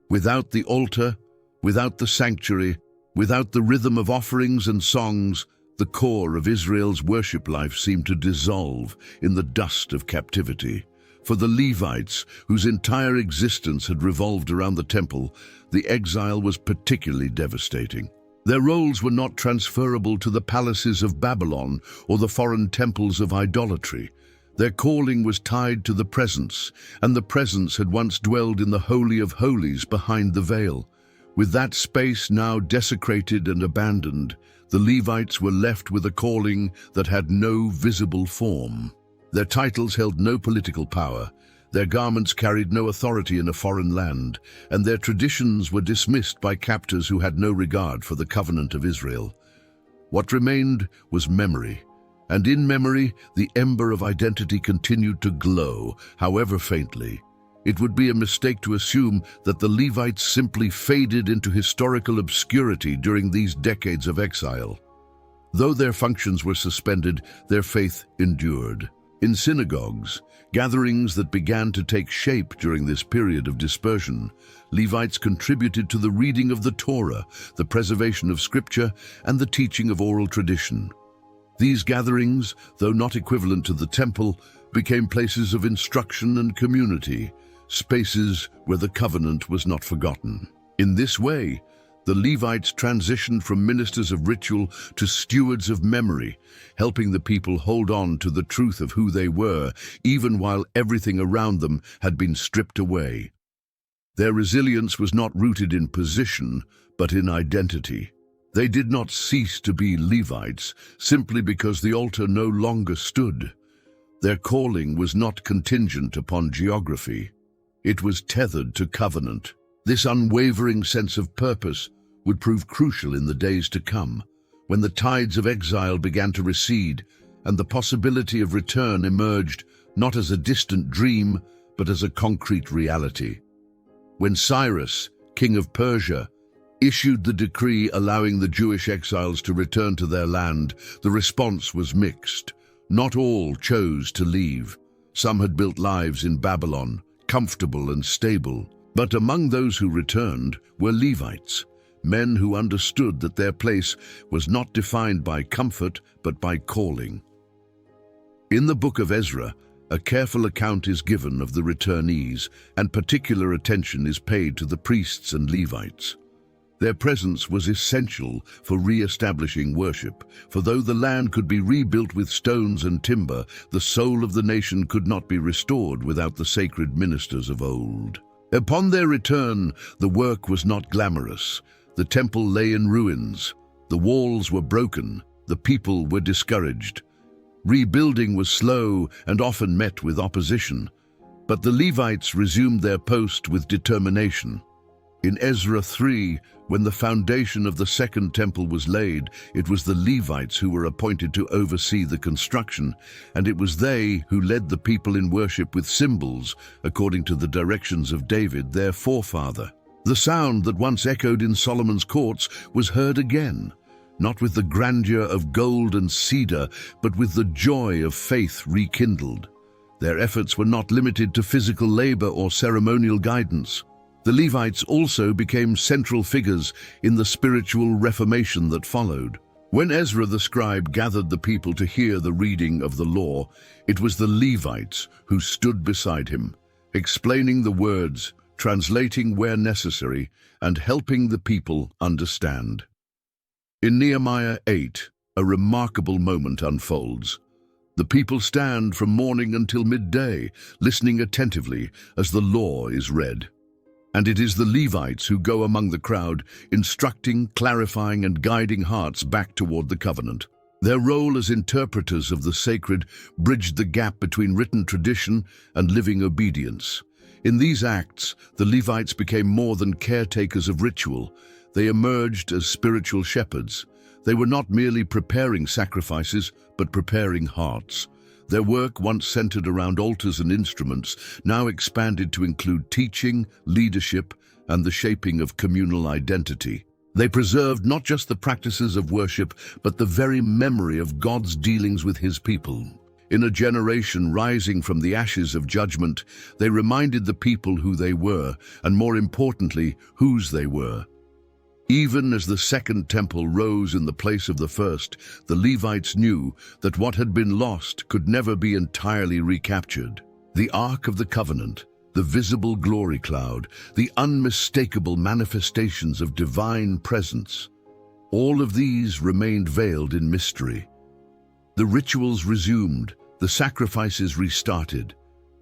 A: Without the altar, without the sanctuary, without the rhythm of offerings and songs, the core of Israel's worship life seemed to dissolve in the dust of captivity. For the Levites, whose entire existence had revolved around the temple, the exile was particularly devastating. Their roles were not transferable to the palaces of Babylon or the foreign temples of idolatry. Their calling was tied to the presence, and the presence had once dwelled in the Holy of Holies behind the veil. With that space now desecrated and abandoned, the Levites were left with a calling that had no visible form. Their titles held no political power, their garments carried no authority in a foreign land, and their traditions were dismissed by captors who had no regard for the covenant of Israel. What remained was memory, and in memory the ember of identity continued to glow, however faintly. It would be a mistake to assume that the Levites simply faded into historical obscurity during these decades of exile. Though their functions were suspended, their faith endured. In synagogues, gatherings that began to take shape during this period of dispersion, Levites contributed to the reading of the Torah, the preservation of scripture, and the teaching of oral tradition. These gatherings, though not equivalent to the temple, became places of instruction and community, spaces where the covenant was not forgotten. In this way, the Levites transitioned from ministers of ritual to stewards of memory, helping the people hold on to the truth of who they were, even while everything around them had been stripped away. Their resilience was not rooted in position, but in identity. They did not cease to be Levites simply because the altar no longer stood. Their calling was not contingent upon geography. It was tethered to covenant. This unwavering sense of purpose would prove crucial in the days to come, when the tides of exile began to recede and the possibility of return emerged not as a distant dream, but as a concrete reality. When Cyrus, king of Persia, issued the decree allowing the Jewish exiles to return to their land, the response was mixed. Not all chose to leave. Some had built lives in Babylon, comfortable and stable. But among those who returned were Levites, men who understood that their place was not defined by comfort but by calling. In the book of Ezra, a careful account is given of the returnees, and particular attention is paid to the priests and Levites. Their presence was essential for re-establishing worship, for though the land could be rebuilt with stones and timber, the soul of the nation could not be restored without the sacred ministers of old. Upon their return, the work was not glamorous. The temple lay in ruins. The walls were broken. The people were discouraged. Rebuilding was slow and often met with opposition. But the Levites resumed their post with determination. In Ezra 3, when the foundation of the second temple was laid, it was the Levites who were appointed to oversee the construction, and it was they who led the people in worship with cymbals, according to the directions of David, their forefather. The sound that once echoed in Solomon's courts was heard again, not with the grandeur of gold and cedar, but with the joy of faith rekindled. Their efforts were not limited to physical labor or ceremonial guidance. The Levites also became central figures in the spiritual reformation that followed. When Ezra the scribe gathered the people to hear the reading of the law, it was the Levites who stood beside him, explaining the words, translating where necessary, and helping the people understand. In Nehemiah 8, a remarkable moment unfolds. The people stand from morning until midday, listening attentively as the law is read. And it is the Levites who go among the crowd, instructing, clarifying, and guiding hearts back toward the covenant. Their role as interpreters of the sacred bridged the gap between written tradition and living obedience. In these acts, the Levites became more than caretakers of ritual. They emerged as spiritual shepherds. They were not merely preparing sacrifices, but preparing hearts. Their work, once centered around altars and instruments, now expanded to include teaching, leadership, and the shaping of communal identity. They preserved not just the practices of worship, but the very memory of God's dealings with his people. In a generation rising from the ashes of judgment, they reminded the people who they were, and more importantly, whose they were. Even as the second temple rose in the place of the first, the Levites knew that what had been lost could never be entirely recaptured. The Ark of the Covenant, the visible glory cloud, the unmistakable manifestations of divine presence, all of these remained veiled in mystery. The rituals resumed, the sacrifices restarted,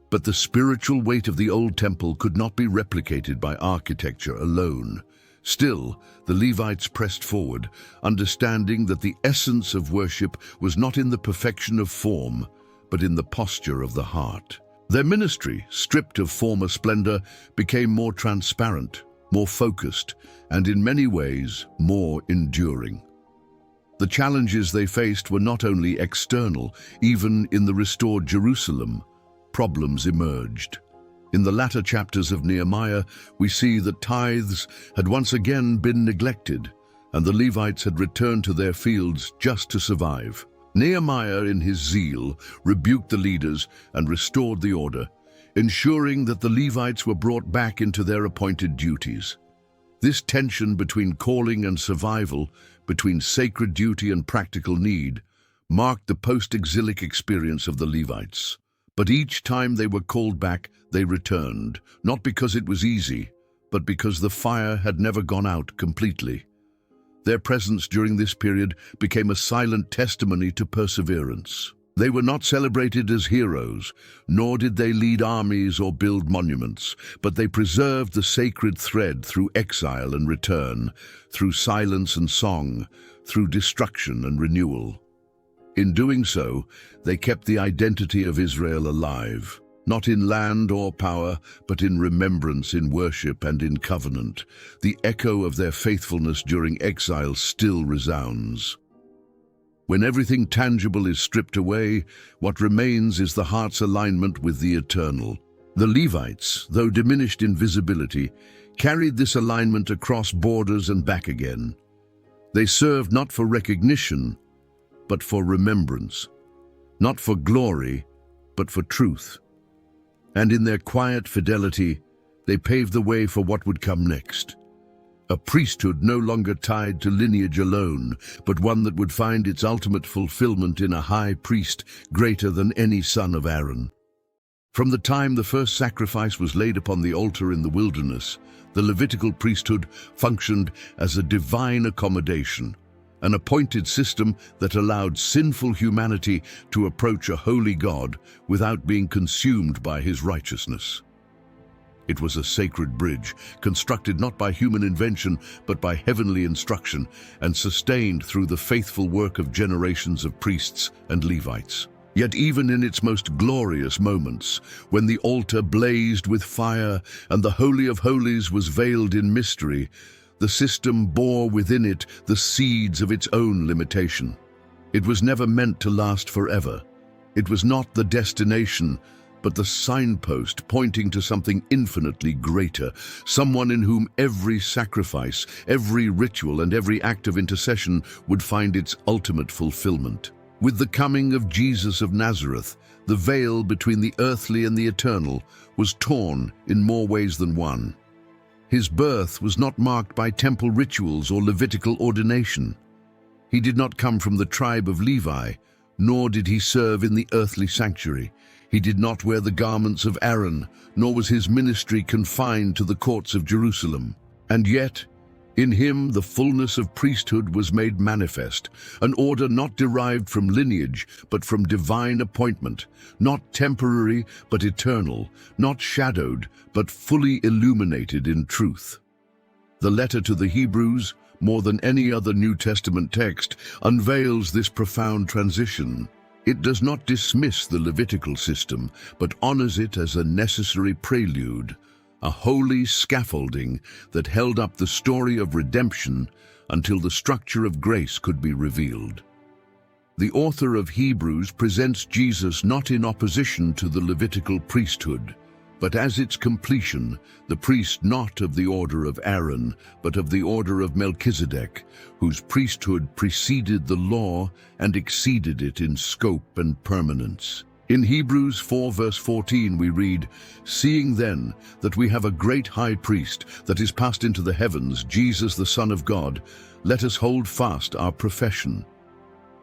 A: but the spiritual weight of the old temple could not be replicated by architecture alone. Still, the Levites pressed forward, understanding that the essence of worship was not in the perfection of form, but in the posture of the heart. Their ministry, stripped of former splendor, became more transparent, more focused, and in many ways, more enduring. The challenges they faced were not only external. Even in the restored Jerusalem, problems emerged. In the latter chapters of Nehemiah, we see that tithes had once again been neglected, and the Levites had returned to their fields just to survive. Nehemiah, in his zeal, rebuked the leaders and restored the order, ensuring that the Levites were brought back into their appointed duties. This tension between calling and survival, between sacred duty and practical need, marked the post-exilic experience of the Levites. But each time they were called back, they returned, not because it was easy, but because the fire had never gone out completely. Their presence during this period became a silent testimony to perseverance. They were not celebrated as heroes, nor did they lead armies or build monuments, but they preserved the sacred thread through exile and return, through silence and song, through destruction and renewal. In doing so, they kept the identity of Israel alive, not in land or power, but in remembrance, in worship, and in covenant. The echo of their faithfulness during exile still resounds. When everything tangible is stripped away, what remains is the heart's alignment with the eternal. The Levites, though diminished in visibility, carried this alignment across borders and back again. They served not for recognition, but for remembrance, not for glory, but for truth. And in their quiet fidelity, they paved the way for what would come next. A priesthood no longer tied to lineage alone, but one that would find its ultimate fulfillment in a high priest greater than any son of Aaron. From the time the first sacrifice was laid upon the altar in the wilderness, the Levitical priesthood functioned as a divine accommodation, an appointed system that allowed sinful humanity to approach a holy God without being consumed by his righteousness. It was a sacred bridge, constructed not by human invention, but by heavenly instruction, and sustained through the faithful work of generations of priests and Levites. Yet even in its most glorious moments, when the altar blazed with fire and the Holy of Holies was veiled in mystery, the system bore within it the seeds of its own limitation. It was never meant to last forever. It was not the destination, but the signpost pointing to something infinitely greater, someone in whom every sacrifice, every ritual, and every act of intercession would find its ultimate fulfillment. With the coming of Jesus of Nazareth, the veil between the earthly and the eternal was torn in more ways than one. His birth was not marked by temple rituals or Levitical ordination. He did not come from the tribe of Levi, nor did he serve in the earthly sanctuary. He did not wear the garments of Aaron, nor was his ministry confined to the courts of Jerusalem. And yet, in him the fullness of priesthood was made manifest, an order not derived from lineage, but from divine appointment, not temporary, but eternal, not shadowed, but fully illuminated in truth. The letter to the Hebrews, more than any other New Testament text, unveils this profound transition. It does not dismiss the Levitical system, but honors it as a necessary prelude, a holy scaffolding that held up the story of redemption until the structure of grace could be revealed. The author of Hebrews presents Jesus not in opposition to the Levitical priesthood, But as its completion, the priest not of the order of Aaron, but of the order of Melchizedek, whose priesthood preceded the law and exceeded it in scope and permanence. In Hebrews 4 verse 14 we read, "Seeing then that we have a great high priest that is passed into the heavens, Jesus the Son of God, let us hold fast our profession."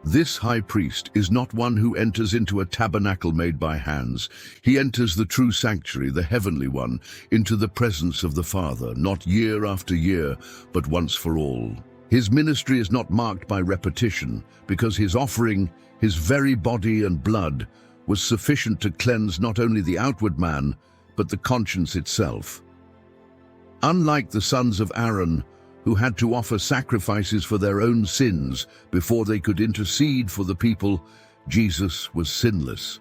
A: This high priest is not one who enters into a tabernacle made by hands. He enters the true sanctuary, the heavenly one, into the presence of the Father, not year after year, but once for all. His ministry is not marked by repetition, because his offering, his very body and blood, was sufficient to cleanse not only the outward man, but the conscience itself. Unlike the sons of Aaron, who had to offer sacrifices for their own sins before they could intercede for the people, Jesus was sinless.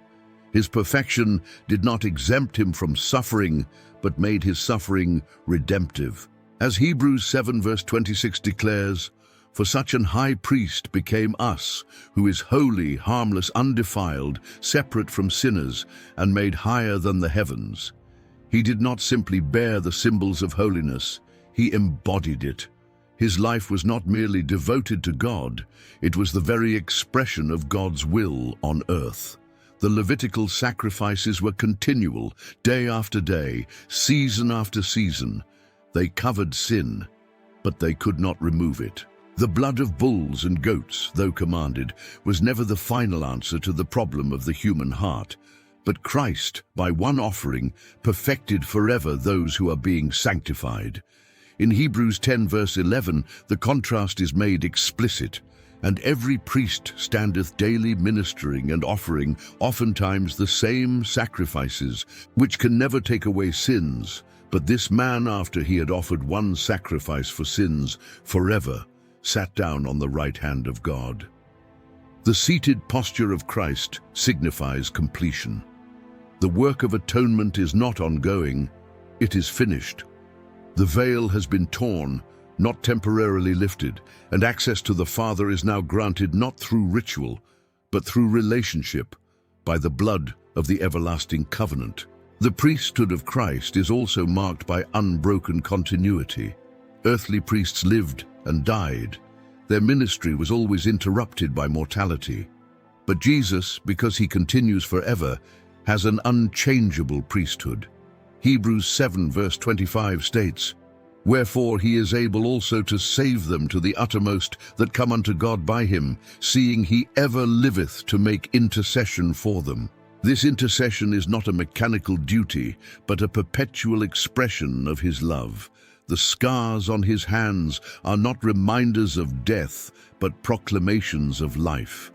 A: His perfection did not exempt him from suffering, but made his suffering redemptive. As Hebrews 7 verse 26 declares, "For such an high priest became us, who is holy, harmless, undefiled, separate from sinners, and made higher than the heavens." He did not simply bear the symbols of holiness, he embodied it. His life was not merely devoted to God, it was the very expression of God's will on earth. The Levitical sacrifices were continual, day after day, season after season. They covered sin, but they could not remove it. The blood of bulls and goats, though commanded, was never the final answer to the problem of the human heart. But Christ, by one offering, perfected forever those who are being sanctified. In Hebrews 10 verse 11, the contrast is made explicit. "And every priest standeth daily ministering and offering oftentimes the same sacrifices, which can never take away sins. But this man, after he had offered one sacrifice for sins forever, sat down on the right hand of God." The seated posture of Christ signifies completion. The work of atonement is not ongoing, it is finished. The veil has been torn, not temporarily lifted, and access to the Father is now granted not through ritual, but through relationship, by the blood of the everlasting covenant. The priesthood of Christ is also marked by unbroken continuity. Earthly priests lived and died. Their ministry was always interrupted by mortality. But Jesus, because he continues forever, has an unchangeable priesthood. Hebrews 7 verse 25 states, "Wherefore he is able also to save them to the uttermost that come unto God by him, seeing he ever liveth to make intercession for them." This intercession is not a mechanical duty, but a perpetual expression of his love. The scars on his hands are not reminders of death, but proclamations of life.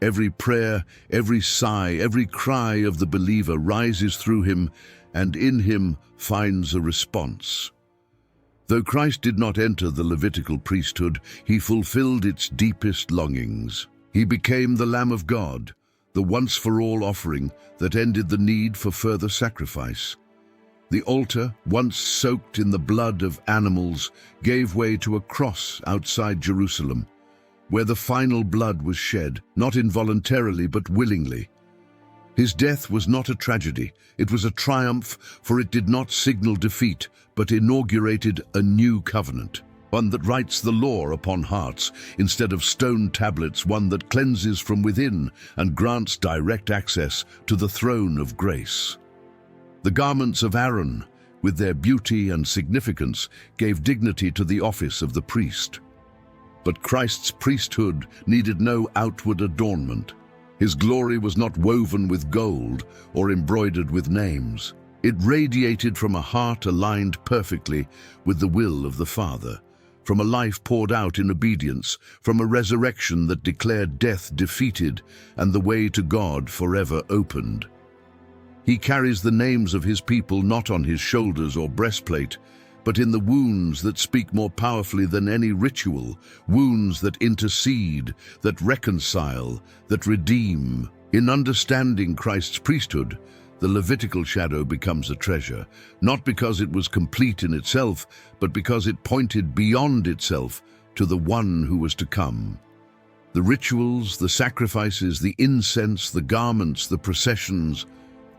A: Every prayer, every sigh, every cry of the believer rises through him, and in him finds a response. Though Christ did not enter the Levitical priesthood, he fulfilled its deepest longings. He became the Lamb of God, the once-for-all offering that ended the need for further sacrifice. The altar, once soaked in the blood of animals, gave way to a cross outside Jerusalem, where the final blood was shed, not involuntarily but willingly. His death was not a tragedy, it was a triumph, for it did not signal defeat, but inaugurated a new covenant, one that writes the law upon hearts, instead of stone tablets, one that cleanses from within and grants direct access to the throne of grace. The garments of Aaron, with their beauty and significance, gave dignity to the office of the priest. But Christ's priesthood needed no outward adornment. His glory was not woven with gold or embroidered with names. It radiated from a heart aligned perfectly with the will of the Father, from a life poured out in obedience, from a resurrection that declared death defeated and the way to God forever opened. He carries the names of his people not on his shoulders or breastplate, but in the wounds that speak more powerfully than any ritual, wounds that intercede, that reconcile, that redeem. In understanding Christ's priesthood, the Levitical shadow becomes a treasure, not because it was complete in itself, but because it pointed beyond itself to the one who was to come. The rituals, the sacrifices, the incense, the garments, the processions,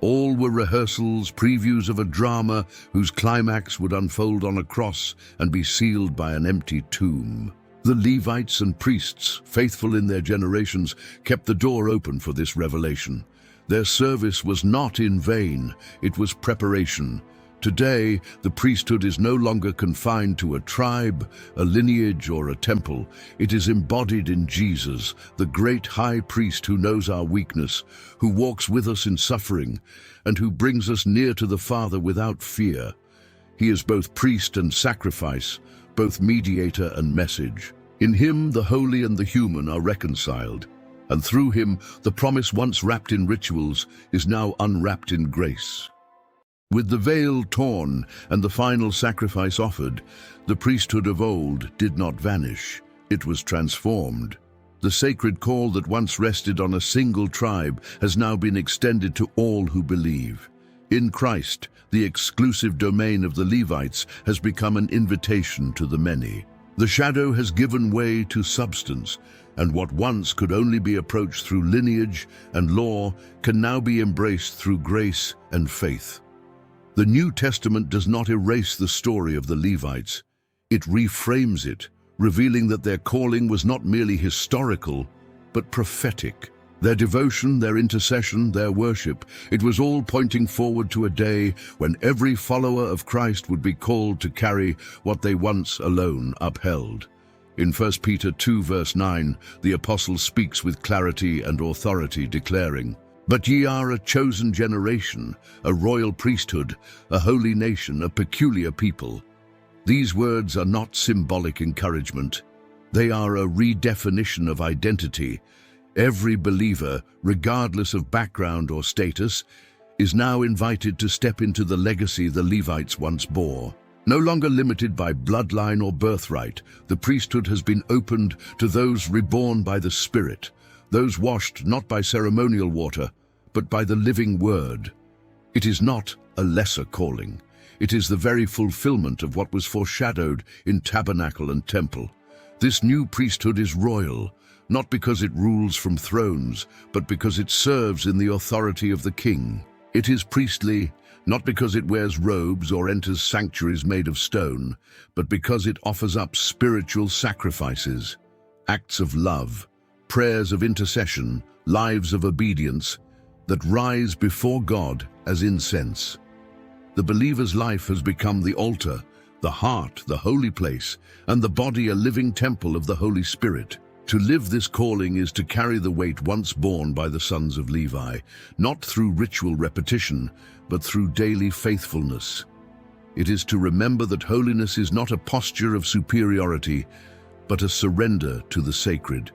A: All were rehearsals, previews of a drama whose climax would unfold on a cross and be sealed by an empty tomb. The Levites and priests, faithful in their generations, kept the door open for this revelation. Their service was not in vain, it was preparation. Today, the priesthood is no longer confined to a tribe, a lineage, or a temple. It is embodied in Jesus, the great high priest who knows our weakness, who walks with us in suffering, and who brings us near to the Father without fear. He is both priest and sacrifice, both mediator and message. In him, the holy and the human are reconciled, and through him, the promise once wrapped in rituals is now unwrapped in grace. With the veil torn and the final sacrifice offered, the priesthood of old did not vanish. It was transformed. The sacred call that once rested on a single tribe has now been extended to all who believe. In Christ, the exclusive domain of the Levites has become an invitation to the many. The shadow has given way to substance, and what once could only be approached through lineage and law can now be embraced through grace and faith. The New Testament does not erase the story of the Levites. It reframes it, revealing that their calling was not merely historical, but prophetic. Their devotion, their intercession, their worship, it was all pointing forward to a day when every follower of Christ would be called to carry what they once alone upheld. In 1 Peter 2 verse 9, the apostle speaks with clarity and authority, declaring, "But ye are a chosen generation, a royal priesthood, a holy nation, a peculiar people." These words are not symbolic encouragement. They are a redefinition of identity. Every believer, regardless of background or status, is now invited to step into the legacy the Levites once bore. No longer limited by bloodline or birthright, the priesthood has been opened to those reborn by the Spirit, those washed not by ceremonial water, but by the living word. It is not a lesser calling. It is the very fulfillment of what was foreshadowed in Tabernacle and Temple. This new priesthood is royal, not because it rules from thrones, but because it serves in the authority of the King. It is priestly, not because it wears robes or enters sanctuaries made of stone, but because it offers up spiritual sacrifices, acts of love, prayers of intercession, lives of obedience that rise before God as incense. The believer's life has become the altar, the heart, the holy place, and the body a living temple of the Holy Spirit. To live this calling is to carry the weight once borne by the sons of Levi, not through ritual repetition, but through daily faithfulness. It is to remember that holiness is not a posture of superiority, but a surrender to the sacred.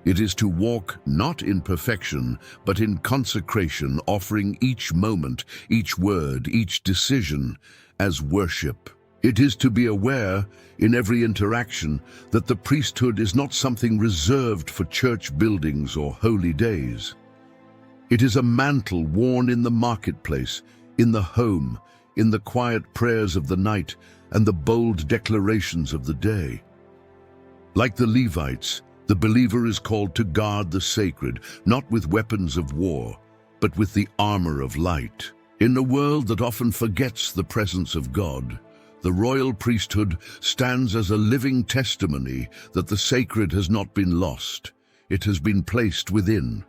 A: It is to walk not in perfection, but in consecration, offering each moment, each word, each decision as worship. It is to be aware, in every interaction, that the priesthood is not something reserved for church buildings or holy days. It is a mantle worn in the marketplace, in the home, in the quiet prayers of the night, and the bold declarations of the day. Like the Levites, the believer is called to guard the sacred, not with weapons of war, but with the armor of light. In a world that often forgets the presence of God, the royal priesthood stands as a living testimony that the sacred has not been lost. It has been placed within.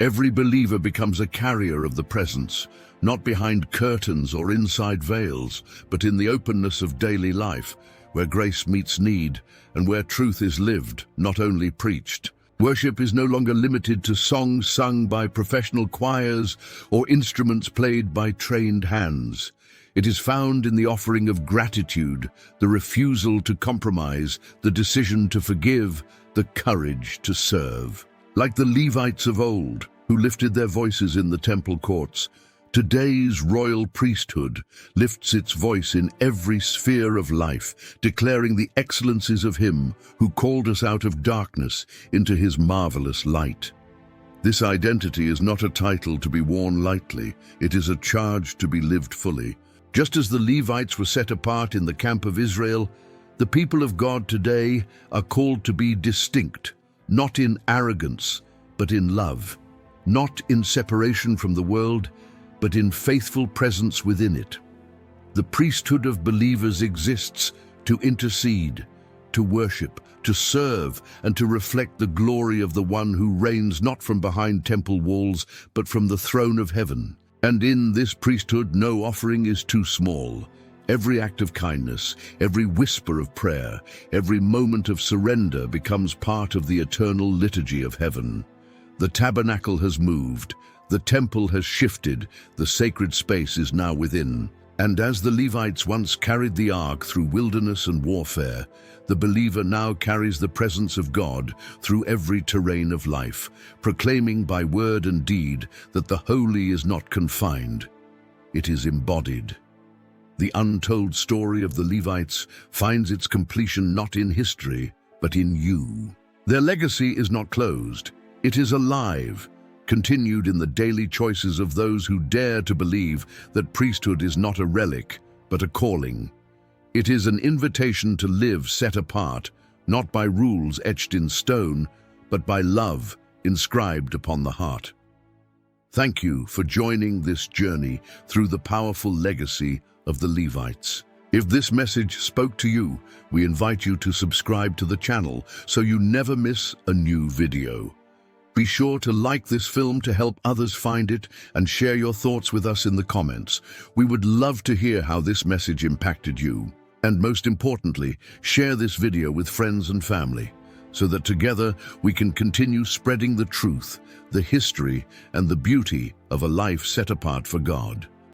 A: Every believer becomes a carrier of the presence, not behind curtains or inside veils, but in the openness of daily life, where grace meets need and where truth is lived, not only preached. Worship is no longer limited to songs sung by professional choirs or instruments played by trained hands. It is found in the offering of gratitude, the refusal to compromise, the decision to forgive, the courage to serve. Like the Levites of old, who lifted their voices in the temple courts, today's royal priesthood lifts its voice in every sphere of life, declaring the excellencies of Him who called us out of darkness into His marvelous light. This identity is not a title to be worn lightly, it is a charge to be lived fully. Just as the Levites were set apart in the camp of Israel, the people of God today are called to be distinct, not in arrogance, but in love, not in separation from the world, but in faithful presence within it. The priesthood of believers exists to intercede, to worship, to serve, and to reflect the glory of the one who reigns not from behind temple walls, but from the throne of heaven. And in this priesthood no offering is too small. Every act of kindness, every whisper of prayer, every moment of surrender becomes part of the eternal liturgy of heaven. The tabernacle has moved, the temple has shifted, the sacred space is now within. And as the Levites once carried the ark through wilderness and warfare, the believer now carries the presence of God through every terrain of life, proclaiming by word and deed that the holy is not confined, it is embodied. The untold story of the Levites finds its completion not in history, but in you. Their legacy is not closed, it is alive, continued in the daily choices of those who dare to believe that priesthood is not a relic, but a calling. It is an invitation to live set apart, not by rules etched in stone, but by love inscribed upon the heart. Thank you for joining this journey through the powerful legacy of the Levites. If this message spoke to you, we invite you to subscribe to the channel so you never miss a new video. Be sure to like this film to help others find it and share your thoughts with us in the comments. We would love to hear how this message impacted you. And most importantly, share this video with friends and family so that together we can continue spreading the truth, the history, and the beauty of a life set apart for God.